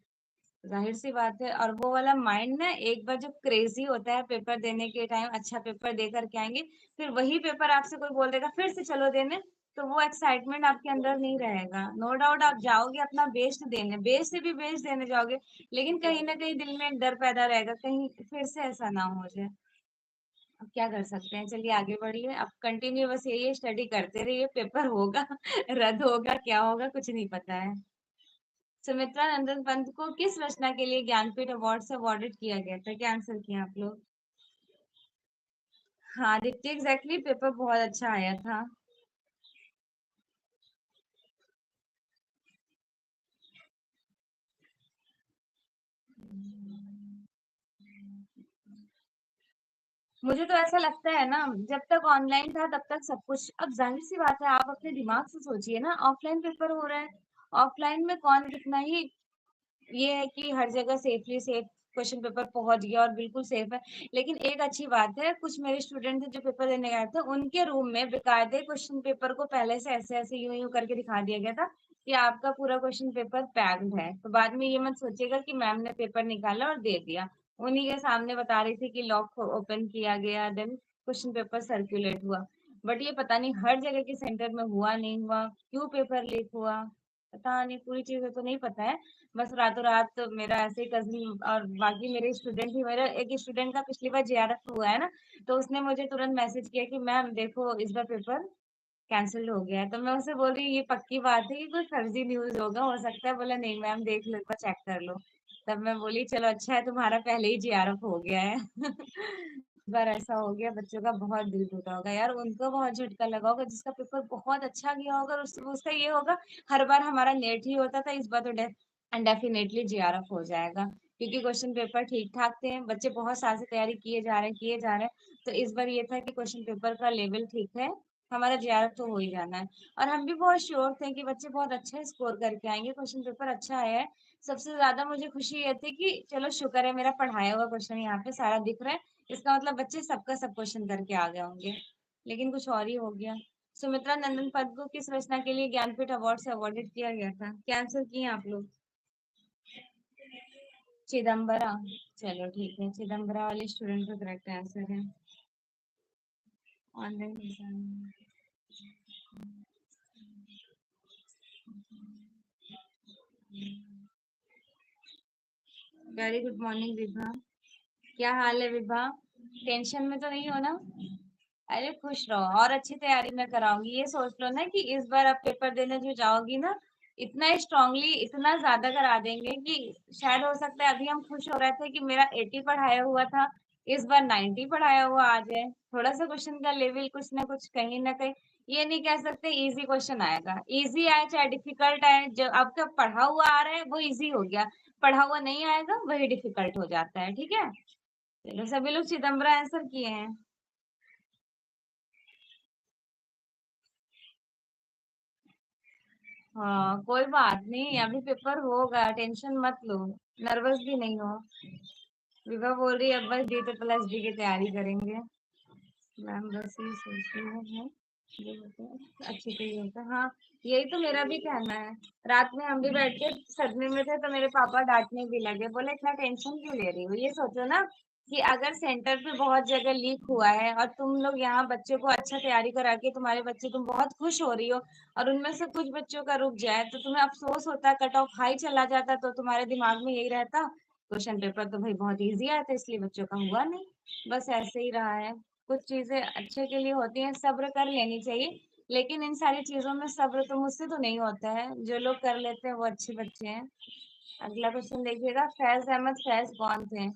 जाहिर सी बात है, और वो वाला माइंड ना एक बार जब क्रेजी होता है पेपर देने के टाइम, अच्छा पेपर दे करके आएंगे, फिर वही पेपर आपसे कोई बोल देगा फिर से चलो देने, तो वो एक्साइटमेंट आपके अंदर नहीं रहेगा। नो डाउट आप जाओगे अपना बेस्ट देने, बेस्ट से भी बेस्ट देने जाओगे, लेकिन कहीं ना कहीं दिल में एक डर पैदा रहेगा, कहीं फिर से ऐसा ना हो जाए। अब क्या कर सकते हैं, चलिए आगे बढ़िए। अब कंटिन्यू बस यही स्टडी करते रहिए, पेपर होगा रद्द होगा क्या होगा कुछ नहीं पता है। सुमित्रा नंदन पंत को किस रचना के लिए ज्ञानपीठ अवार्ड से अवॉर्डेड किया गया था? क्या आंसर किया आप लोग? हाँ दीप्ति, एग्जैक्टली, पेपर बहुत अच्छा आया था। मुझे तो ऐसा लगता है ना, जब तक ऑनलाइन था तब तक सब कुछ, अब जाहिर सी बात है, आप अपने दिमाग से सोचिए ना, ऑफलाइन पेपर हो रहा है, ऑफलाइन में कौन कितना ही, ये है कि हर जगह सेफली सेफ क्वेश्चन पेपर पहुंच गया और बिल्कुल सेफ है। लेकिन एक अच्छी बात है, कुछ मेरे स्टूडेंट थे जो पेपर देने गए थे, उनके रूम में बेकायदे क्वेश्चन पेपर को पहले से ऐसे ऐसे यूं यूं करके दिखा दिया गया था कि आपका पूरा क्वेश्चन पेपर पैक्ड है। तो बाद में ये मत सोचिएगा कि मैम ने पेपर निकाला और दे दिया। उन्हीं के सामने बता रही थी कि लॉक ओपन किया गया, देन क्वेश्चन पेपर सर्कुलेट हुआ। बट ये पता नहीं हर जगह के सेंटर में हुआ नहीं हुआ, क्यों पेपर लीक हुआ, पता नहीं, पूरी चीजें तो नहीं पता है। बस रातों रात मेरा ऐसे ही कजिन और बाकी मेरे स्टूडेंट ही, मेरा एक स्टूडेंट का पिछली बार जेआरएफ हुआ है ना, तो उसने मुझे तुरंत मैसेज किया कि मैम देखो इस बार पेपर कैंसिल हो गया है। तो मैं उसे बोल रही ये पक्की बात है कि कोई फर्जी न्यूज होगा, हो सकता है? बोला नहीं मैम, देख लो, एक बार चेक कर लो। तब मैं बोली चलो अच्छा है, तुम्हारा पहले ही जेआरएफ हो गया है इस बार ऐसा हो गया, बच्चों का बहुत दिल टूटा होगा यार, उनको बहुत झटका लगा होगा, जिसका पेपर बहुत अच्छा गया होगा, और उसका ये होगा, हर बार हमारा नेट ही होता था, इस बार तो डेफिनेटली जेआरएफ हो जाएगा, क्योंकि क्वेश्चन पेपर ठीक ठाक थे, बच्चे बहुत साल से तैयारी किए जा रहे हैं। तो इस बार ये था कि क्वेश्चन पेपर का लेवल ठीक है, हमारा जेआरएफ तो हो ही जाना है। और हम भी बहुत श्योर थे कि बच्चे बहुत अच्छा स्कोर करके आएंगे, क्वेश्चन पेपर अच्छा आया है। सबसे ज्यादा मुझे खुशी ये थी कि चलो शुक्र है, मेरा पढ़ाया हुआ क्वेश्चन यहाँ पे सारा दिख रहा है, इसका मतलब बच्चे सबका सब क्वेश्चन करके आ गए होंगे। लेकिन कुछ और ही हो गया। सुमित्रा नंदन पद को किस रचना के लिए ज्ञानपीठ अवार्ड से अवॉर्डेड किया गया था? क्या आंसर किए आप लोग? चिदम्बरा, चलो ठीक है, चिदम्बरा वाले स्टूडेंट का करेक्ट आंसर है। Online, very good morning Vibha. क्या हाल है विभा? टेंशन में तो नहीं हो ना? अरे खुश रहो, और अच्छी तैयारी मैं कराऊंगी। ये सोच लो ना कि इस बार आप पेपर देने जो जाओगी ना, इतना स्ट्रांगली इतना ज्यादा करा देंगे कि शायद हो सकता है, अभी हम खुश हो रहे थे कि मेरा 80 पढ़ाया हुआ था, इस बार 90 पढ़ाया हुआ आ जाए। थोड़ा सा क्वेश्चन का लेवल कुछ ना कुछ कहीं ना कहीं, ये नहीं कह सकते इजी क्वेश्चन आएगा, इजी आए चाहे डिफिकल्ट आए, जो आपका पढ़ा हुआ आ रहा है वो इजी हो गया, पढ़ा हुआ नहीं आएगा वही डिफिकल्ट हो जाता है, ठीक है? चलो सभी लोग चिदम्बरा आंसर किए हैं। हाँ कोई बात नहीं, अभी पेपर होगा, टेंशन मत लो, नर्वस भी नहीं हो। विभा बोल रही है अब बस डी प्लस डी की तैयारी करेंगे। मैम बस ये सोच रही है, ये होता है अच्छी तो ये होता है, हाँ यही तो मेरा भी कहना है। रात में हम भी बैठ के सदमे में थे, तो मेरे पापा डांटने भी लगे, बोले इतना टेंशन क्यों ले रही हो, ये सोचो ना कि अगर सेंटर पे बहुत जगह लीक हुआ है और तुम लोग यहाँ बच्चों को अच्छा तैयारी करा के, तुम्हारे बच्चे, तुम बहुत खुश हो रही हो, और उनमें से कुछ बच्चों का रुक जाए तो तुम्हें अफसोस होता, कट ऑफ हाई चला जाता, तो तुम्हारे दिमाग में यही रहता क्वेश्चन पेपर तो भाई बहुत इजी आया था इसलिए बच्चों का हुआ नहीं। बस ऐसे ही रहा है। कुछ चीजें अच्छे के लिए होती हैं, सब्र कर लेनी चाहिए, लेकिन इन सारी चीजों में सब्र तो मुझसे तो नहीं होता है, जो लोग कर लेते हैं वो अच्छे बच्चे हैं। अगला क्वेश्चन देखिएगा, फैज अहमद फैज कौन थे?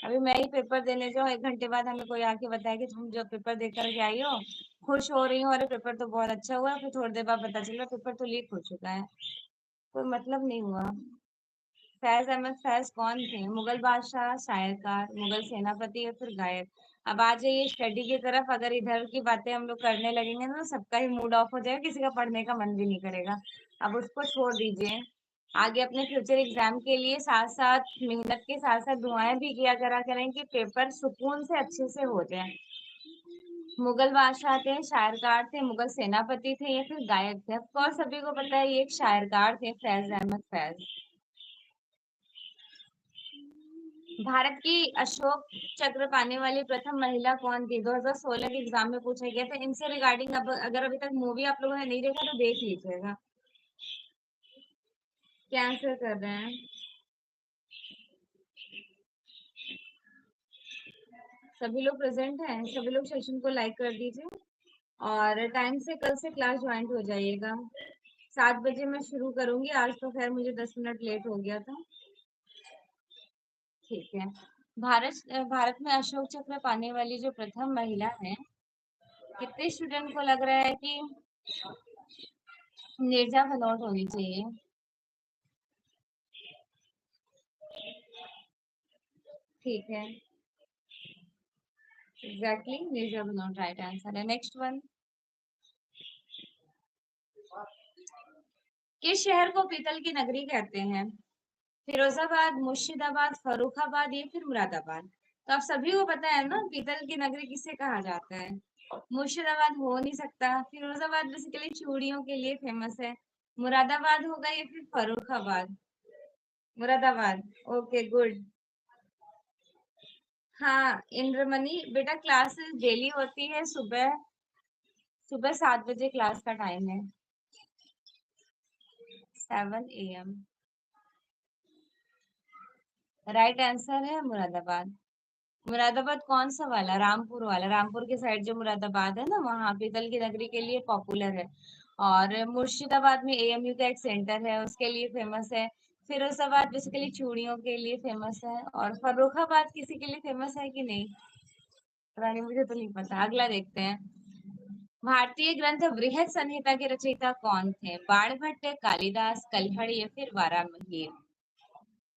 अभी मैं ही पेपर देने जाऊँ, 1 घंटे बाद हमें कोई आके बताया कि तुम जो पेपर दे करके आई हो, खुश हो रही हो, अरे पेपर तो बहुत अच्छा हुआ, फिर थोड़ी देर बाद पता चला पेपर तो लीक हो चुका है, कोई मतलब नहीं हुआ। फैज अहमद फैज कौन थे? मुगल बादशाह, शायरकार, मुगल सेनापति या फिर गायक? अब आ जाइए स्टडी की तरफ, अगर इधर की बातें हम लोग करने लगेंगे ना, तो सबका ही मूड ऑफ हो जाएगा, किसी का पढ़ने का मन भी नहीं करेगा। अब उसको छोड़ दीजिए, आगे अपने फ्यूचर एग्जाम के लिए साथ साथ मेहनत के साथ साथ दुआएं भी किया करा करें कि पेपर सुकून से अच्छे से हो जाए। मुगल बादशाह थे, शायरकार थे, मुगल सेनापति थे या फिर गायक थे? ऑफ कोर्स सभी को पता है ये एक शायरकार थे, फैज अहमद फैज। भारत की अशोक चक्र पाने वाली प्रथम महिला कौन थी? 2016 के एग्जाम में पूछा गया था। इनसे रिगार्डिंग अब अगर अभी तक मूवी आप लोगों ने नहीं देखा तो देख लीजिएगा। क्या आंसर कर रहे हैं? सभी लोग प्रेजेंट हैं? सभी लोग सेशन को लाइक कर दीजिए और टाइम से कल से क्लास ज्वाइन हो जाइएगा। 7 बजे मैं शुरू करूंगी। आज तो खैर मुझे 10 मिनट लेट हो गया था। ठीक है। भारत में अशोक चक्र पाने वाली जो प्रथम महिला है, कितने स्टूडेंट को लग रहा है कि नीरजा भनोट होनी चाहिए? ठीक है, exactly Neerja Bhanot right answer है। Next one. किस शहर को पीतल की नगरी कहते हैं? फिरोजाबाद, मुर्शिदाबाद, फर्रुखाबाद या फिर मुरादाबाद? तो आप सभी को पता है ना पीतल की नगरी किसे कहा जाता है। मुर्शिदाबाद हो नहीं सकता। फिरोजाबाद बेसिकली चूड़ियों के लिए फेमस है। मुरादाबाद होगा या फिर फर्रुखाबाद? मुरादाबाद। Okay good. हाँ इंद्रमणि बेटा, क्लासेस डेली होती है। सुबह सुबह 7 बजे क्लास का टाइम है। 7 AM। राइट आंसर है मुरादाबाद। मुरादाबाद कौन सा वाला? रामपुर वाला। रामपुर के साइड जो मुरादाबाद है ना, वहाँ पीतल की नगरी के लिए पॉपुलर है। और मुर्शिदाबाद में AMU का एक सेंटर है, उसके लिए फेमस है। फिरोजाबाद बेसिकली चूड़ियों के लिए फेमस है। और फर्रुखाबाद किसी के लिए फेमस है कि नहीं? पता नहीं, मुझे तो नहीं पता। अगला देखते हैं। भारतीय ग्रंथ बृहद संहिता के रचयिता कौन थे? बाणभट्ट, कालिदास, कल्हड़ या फिर वाराणसी?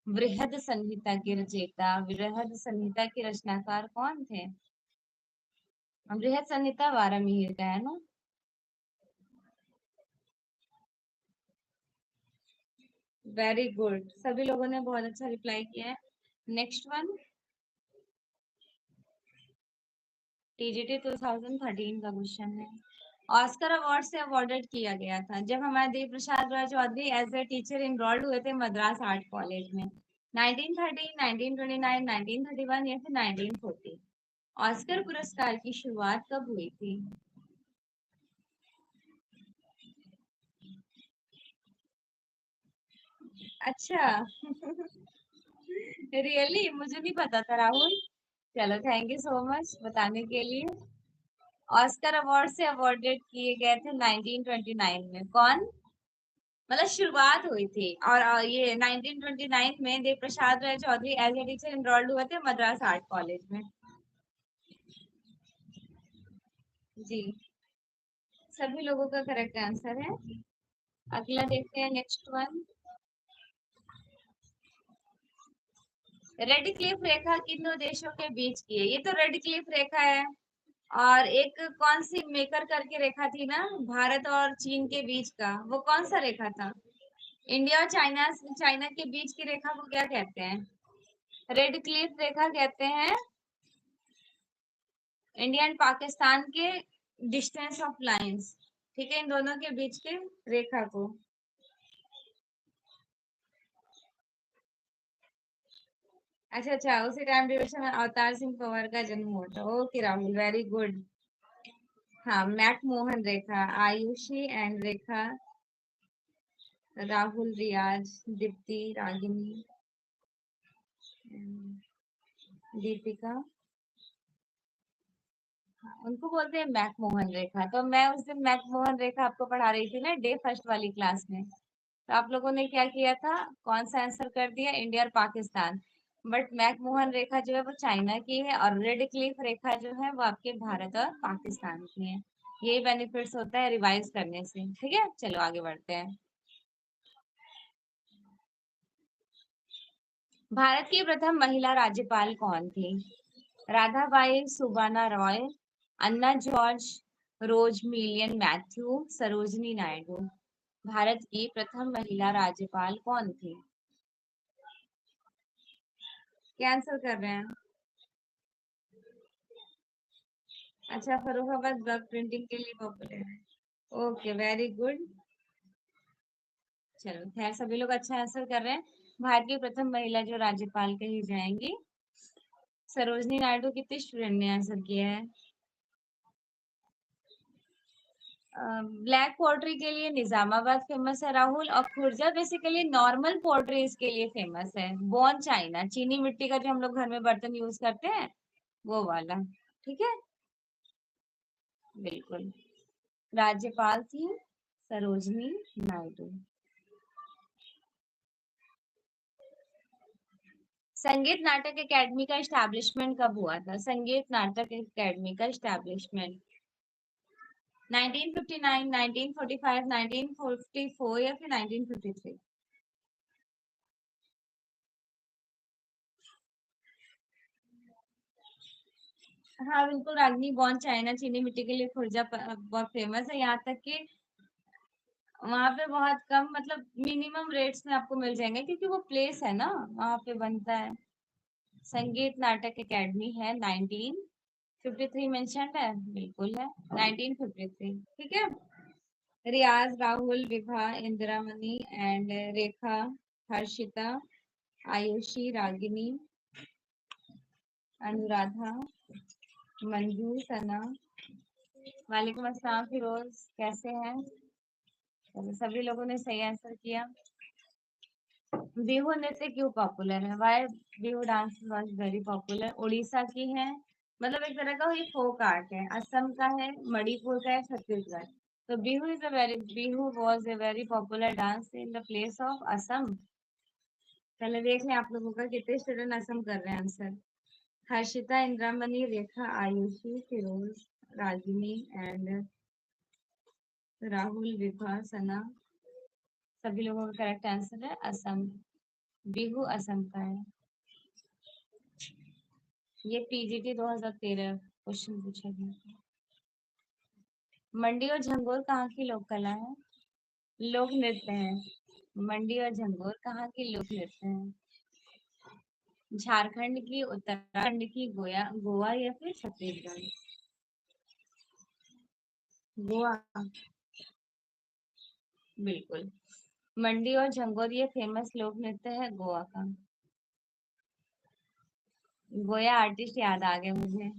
बृहद संहिता के रचयिता, बृहद संहिता के रचनाकार कौन थे? बृहद संहिता वाराणसी का है ना। वेरी गुड, सभी लोगों ने बहुत अच्छा रिप्लाई किया है। Next one. TGT 2013 का क्वेश्चन है। ऑस्कर अवार्ड से अवॉर्डेड किया गया था जब हमारे Dev Prasad Roy Chowdhury as a teacher enrolled हुए थे मद्रास आर्ट कॉलेज में। 1913, 1929, 1931 या फिर 1940? ऑस्कर पुरस्कार की शुरुआत कब हुई थी? अच्छा रियली मुझे नहीं पता था राहुल। चलो थैंक यू सो मच बताने के लिए। ऑस्कर अवार्ड से अवॉर्डेड किए गए थे 1929 में। कौन? मतलब शुरुआत हुई थी। और ये 1929 में Dev Prasad Roy Chowdhury as a teacher enrolled हुए थे मद्रास आर्ट कॉलेज में। जी, सभी लोगों का करेक्ट आंसर है। अगला देखते हैं नेक्स्ट वन। रेड क्लिफ रेखा किन दो देशों के बीच की है? ये तो रेड क्लिफ रेखा है। और एक कौन सी मेकर करके रेखा थी ना, भारत और चीन के बीच का, वो कौन सा रेखा था? इंडिया और चाइना चाइना के बीच की रेखा को क्या कहते हैं? रेड क्लिफ रेखा कहते हैं इंडिया एंड पाकिस्तान के डिस्टेंस ऑफ लाइंस। ठीक है, इन दोनों के बीच के रेखा को। अच्छा अच्छा, उसी टाइम ड्यूरेशन में अवतार सिंह पवार का जन्म हुआ था। Okay Rahul, very good. हाँ, मैकमोहन रेखा, आयुषी एंड रेखा, राहुल, रियाज, दीप्ति, रागिनी, दीपिका, उनको बोलते हैं मैकमोहन रेखा। तो मैं उस दिन मैकमोहन रेखा आपको पढ़ा रही थी ना डे फर्स्ट वाली क्लास में। तो आप लोगों ने क्या किया था? कौन सा आंसर कर दिया? इंडिया और पाकिस्तान। बट मैकमोहन रेखा जो है वो चाइना की है और रेड क्लिफ रेखा जो है वो आपके भारत और पाकिस्तान की है। यही बेनिफिट्स होता है रिवाइज करने से। ठीक है, चलो आगे बढ़ते हैं। भारत की प्रथम महिला राज्यपाल कौन थी? राधाबाई सुबाना रॉय, अन्ना जॉर्ज, रोज मिलियन मैथ्यू, सरोजनी नायडू? भारत की प्रथम महिला राज्यपाल कौन थी? क्या आंसर कर रहे हैं? अच्छा, फर्रुखाबाद ब्लॉक प्रिंटिंग के लिए पॉपुलर है। Okay very good. चलो खैर, सभी लोग अच्छा आंसर कर रहे हैं। भारत की प्रथम महिला जो राज्यपाल कही जाएंगी सरोजनी नायडू कितने स्टूडेंट ने आंसर किया है? ब्लैक पोएट्री के लिए निजामाबाद फेमस है राहुल, और खुर्जा बेसिकली नॉर्मल पोएट्रीज के लिए फेमस है। बॉन चाइना, चीनी मिट्टी का जो हम लोग घर में बर्तन यूज करते हैं वो वाला। ठीक है, बिल्कुल। राज्यपाल थी सरोजनी नायडू। संगीत नाटक एकेडमी का एस्टैब्लिशमेंट कब हुआ था? संगीत नाटक एकेडमी का एस्टैब्लिशमेंट 1959, 1945, 1954 या फिर 1953? हाँ बिल्कुल, रागनी बॉन चाइना चीनी मिट्टी के लिए खुर्जा बहुत फेमस है। यहाँ तक कि वहां पे बहुत कम, मतलब मिनिमम रेट्स में आपको मिल जाएंगे, क्योंकि वो प्लेस है ना, वहां पे बनता है। संगीत नाटक एकेडमी है 1953 मेंशन्ड है, बिल्कुल है 1953। ठीक है। रियाज, राहुल, विभा, इंदिरामणि एंड रेखा, हर्षिता, आयुषी, रागिनी, अनुराधा, मंजू, सना। वालेकुम अस्सलाम फिरोज, कैसे हैं? चलो, सभी लोगों ने सही आंसर किया। बिहू नृत्य क्यों पॉपुलर है? Why Bihu dance was very popular? Orissa की है, मतलब एक तरह का ये फोक आर्ट है। असम का है, मणिपुर का है, छत्तीसगढ़। तो Bihu was a very popular dance in the place of Assam. पहले देख लें आप लोगों का कितने स्टूडेंट असम कर रहे हैं आंसर। हर्षिता, इंद्रामणि, रेखा, आयुषी, फिरोज, रागिनी एंड राहुल, विभा, सना। सभी लोगों का करेक्ट आंसर है असम। बिहू असम का है। ये पीजीटी 2013 क्वेश्चन पूछा गया। मंडी और झंगोर कहाँ की लोक कला है? लोक नृत्य है। मंडी और झंगोर कहाँ की लोक नृत्य है? झारखंड की, उत्तराखंड की, गोवा या फिर छत्तीसगढ़? गोवा, बिल्कुल। मंडी और झंगोर ये फेमस लोक नृत्य है गोवा का। गोया आर्टिस्ट याद आ गया मुझे।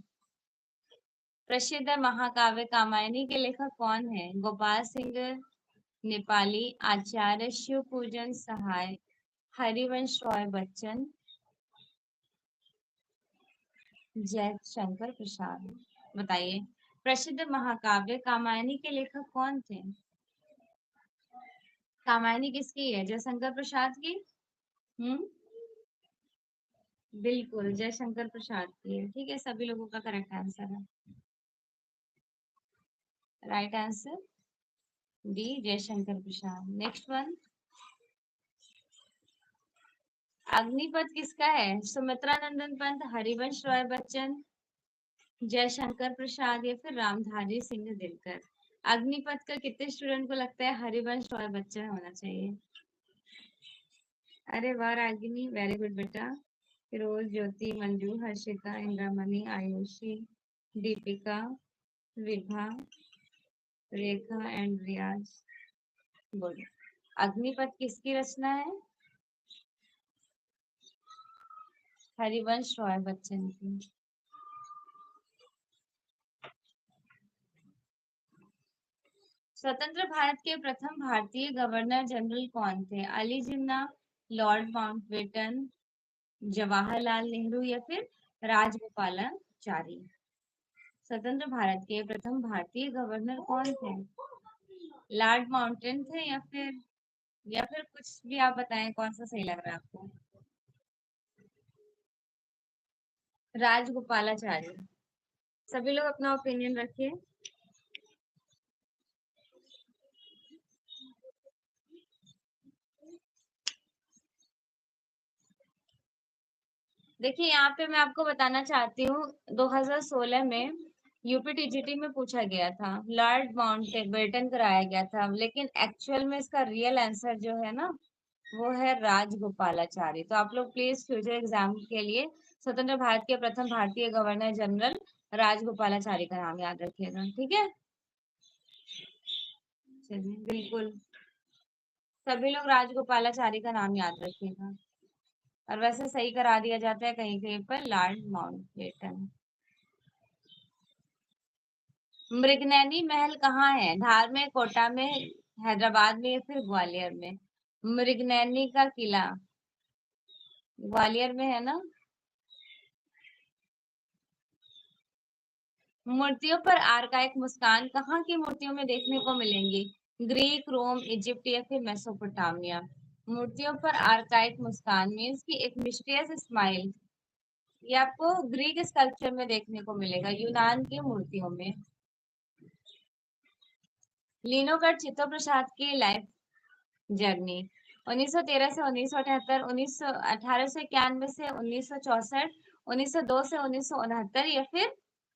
प्रसिद्ध महाकाव्य कामायनी के लेखक कौन है? गोपाल सिंह नेपाली, आचार्य शिव पूजन सहाय, हरिवंश रॉय बच्चन, जयशंकर प्रसाद। बताइए, प्रसिद्ध महाकाव्य कामायनी के लेखक कौन थे? कामायनी किसकी है? जयशंकर प्रसाद की? हम्म, बिल्कुल जयशंकर प्रसाद की है। ठीक है, सभी लोगों का करेक्ट आंसर है। Right answer D, Jaishankar Prasad. Next one, Agnipath किसका है? सुमित्रा नंदन पंत, हरिवंश रॉय बच्चन, जयशंकर प्रसाद या फिर रामधारी सिंह दिनकर? अग्निपथ का कितने स्टूडेंट को लगता है हरिवंश रॉय बच्चन होना चाहिए? अरे वाह रागिनी, वेरी गुड बेटा। फिरोज, ज्योति, मंजू, हर्षिता, इंद्रामणि, आयुषी, दीपिका, विभा, रेखा एंड रियाज। गुड। अग्निपथ किसकी रचना है? हरिवंश रॉय बच्चन की। स्वतंत्र भारत के प्रथम भारतीय गवर्नर जनरल कौन थे? अली जिन्ना, लॉर्ड माउंटबेटन, जवाहरलाल नेहरू या फिर राजगोपालाचारी? स्वतंत्र भारत के प्रथम भारतीय गवर्नर कौन थे? लॉर्ड माउंटेन थे या फिर कुछ भी आप बताएं, कौन सा सही लग रहा है आपको? राजगोपालाचारी। सभी लोग अपना ओपिनियन रखिए। देखिए, यहाँ पे मैं आपको बताना चाहती हूँ, 2016 में यूपी टीजीटी में पूछा गया था, लॉर्ड माउंटबेटन कराया गया था, लेकिन एक्चुअल में इसका रियल आंसर जो है ना, वो है राजगोपालाचारी। तो आप लोग प्लीज फ्यूचर एग्जाम के लिए स्वतंत्र भारत के प्रथम भारतीय गवर्नर जनरल राजगोपालाचारी का नाम याद रखिएगा। ठीक है, चलिए, बिल्कुल सभी लोग राजगोपालाचारी का नाम याद रखिएगा। और वैसे सही करा दिया जाता है कहीं कहीं पर लॉर्ड माउंटबेटन। मृगनैनी महल कहाँ है? धार में, कोटा में, हैदराबाद में या फिर ग्वालियर में? मृगनैनी का किला ग्वालियर में है ना। मूर्तियों पर आर्काइक मुस्कान कहाँ की मूर्तियों में देखने को मिलेंगी? ग्रीक, रोम, इजिप्ट या फिर मेसोपोटामिया? मूर्तियों पर आर्काइक मुस्कान मीन्स की एक मिस्टीरियस स्माइल, ये आपको ग्रीक स्कल्पचर में देखने को मिलेगा, यूनान की मूर्तियों में। लीनोगढ़ चित्तो प्रसाद की लाइफ जर्नी 1913 से 1978, 1891 से 1964, 1902 से 1969 या फिर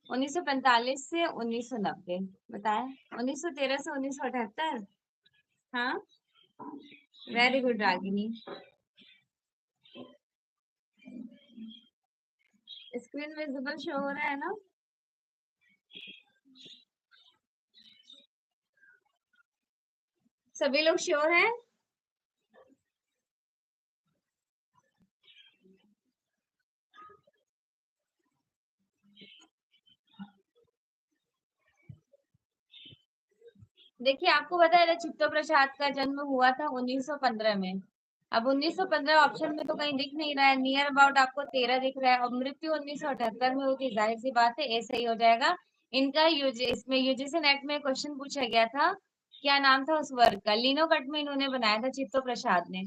1945 से 1990? बताएं। 1913 से 1978। हाँ, very good Ragini. Screen visible show हो रहा है ना? सभी लोग श्योर हैं? देखिए, आपको पता है चित्तो प्रसाद का जन्म हुआ था 1915 में। अब 1915 ऑप्शन में तो कहीं दिख नहीं रहा है, नियर अबाउट आपको 13 दिख रहा है, और मृत्यु 1978 में होगी, जाहिर सी बात है ए सही हो जाएगा। इनका इसमें यूजीसी नेट में क्वेश्चन पूछा गया था, क्या नाम था उस वर्ग का? लीनो कट में इन्होंने बनाया था, चित्तो प्रसाद ने।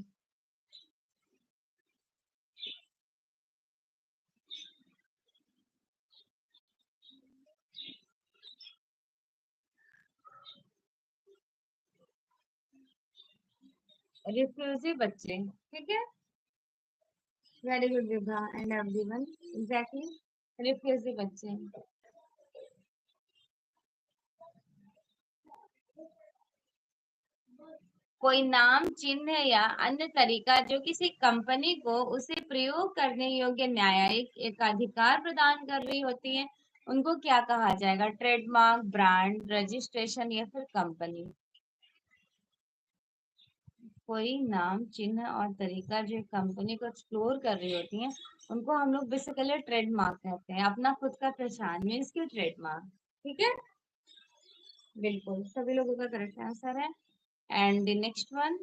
रिफ्यूजी बच्चे, ठीक है। Very good Vibha and everyone, exactly, refugee बच्चे। कोई नाम, चिन्ह या अन्य तरीका जो किसी कंपनी को उसे प्रयोग करने योग्य न्यायिक एक अधिकार प्रदान कर रही होती है, उनको क्या कहा जाएगा? ट्रेडमार्क, ब्रांड, रजिस्ट्रेशन या फिर कंपनी? कोई नाम, चिन्ह और तरीका जो कंपनी को एक्सप्लोर कर रही होती है, उनको हम लोग बेसिकली ट्रेडमार्क कहते हैं। अपना खुद का पहचान मीन्स की ट्रेडमार्क, ठीक है। बिल्कुल, सभी लोगों का करेक्ट आंसर है। And the next one,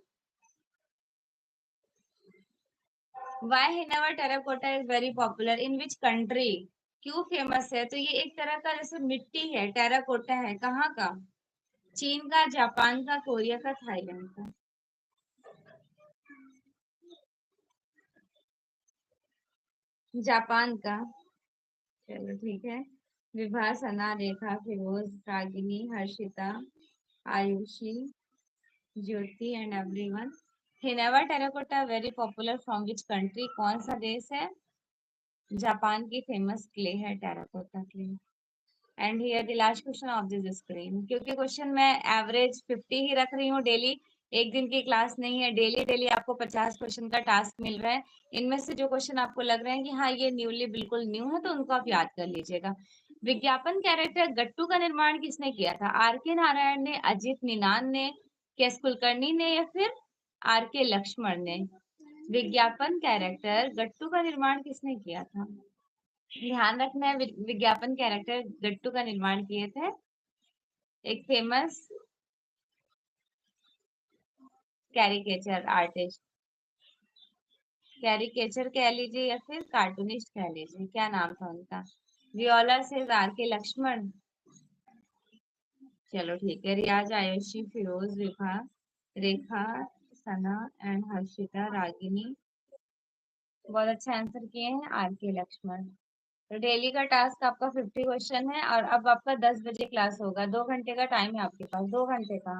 why Haniwa terracotta is very popular in which country? क्यों फेमस है? तो ये एक तरह का जैसे मिट्टी है, टेराकोटा है, कहाँ का? चीन का, जापान का, कोरिया का, थाईलैंड का? जापान का। चलो ठीक है। Vibha, Sana, Rekha, Firoz, Ragini, Harshita, Ayushi, Jyoti and everyone, Haniwa terracotta very popular from which country? कौन सा देश है? जापान की फेमस क्ले है terracotta clay. And here the last question of this screen, क्योंकि क्वेश्चन मैं एवरेज 50 ही रख रही हूँ डेली, एक दिन की क्लास नहीं है, डेली डेली आपको 50 क्वेश्चन का टास्क मिल रहा है। इनमें से जो क्वेश्चन आपको लग रहे हैं कि हाँ ये न्यूली बिल्कुल न्यू है, तो उनको आप याद कर लीजिएगा। विज्ञापन कैरेक्टर गट्टू का निर्माण किसने किया था? आर के नारायण ने, अजित निनान ने, केएस कुलकर्णी ने या फिर आर के लक्ष्मण ने? विज्ञापन कैरेक्टर गट्टू का निर्माण किसने किया था? ध्यान रखना है, विज्ञापन कैरेक्टर गट्टू का निर्माण किए थे एक फेमस कैरिकेचर आर्टिस्ट, कैरिकेचर कह लीजिए या फिर कार्टूनिस्ट कह लीजिए, क्या नाम था उनका? वियोला से आर के लक्ष्मण। चलो ठीक है, रियाज, आयुषी, फिरोज, विभा, रेखा, सना एंड हर्षिता, रागिनी, बहुत अच्छा आंसर किए हैं, आर के लक्ष्मण। तो डेली का टास्क आपका 50 क्वेश्चन है, और अब आपका 10 बजे क्लास होगा, 2 घंटे का टाइम है आपके पास, 2 घंटे का।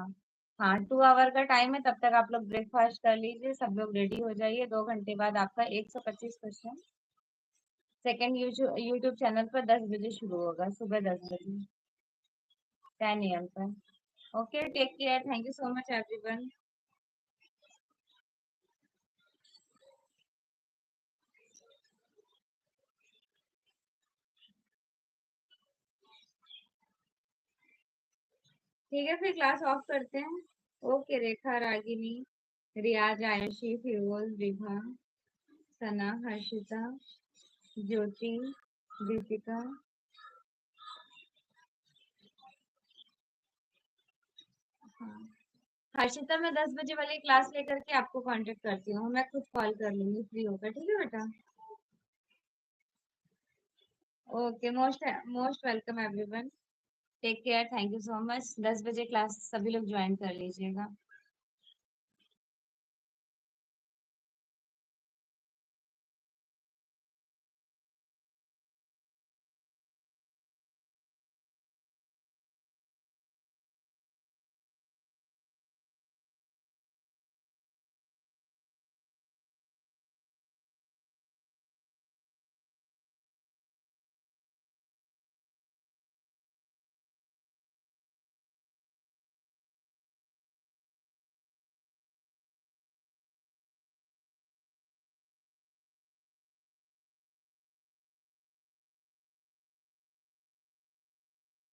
हाँ, 2 आवर का टाइम है, तब तक आप लोग ब्रेकफास्ट कर लीजिए, सब लोग रेडी हो जाइए। 2 घंटे बाद आपका 125 क्वेश्चन सेकेंड यूट्यूब चैनल पर 10 बजे शुरू होगा, सुबह 10 बजे, 10 AM पर। Okay, take care, thank you so much everyone. ठीक है, फिर क्लास ऑफ करते हैं। ओके, रेखा, रागिनी, रियाज, आयुषी, फिरोज, विभा, सना, हर्षिता, ज्योति, दीपिका। हाँ, हर्षिता मैं 10 बजे वाली क्लास लेकर के आपको कांटेक्ट करती हूँ, मैं खुद कॉल कर लूंगी फ्री होकर, ठीक है बेटा? Okay, most most welcome everyone. Take care, thank you so much. 10 बजे क्लास सभी लोग ज्वाइन कर लीजिएगा।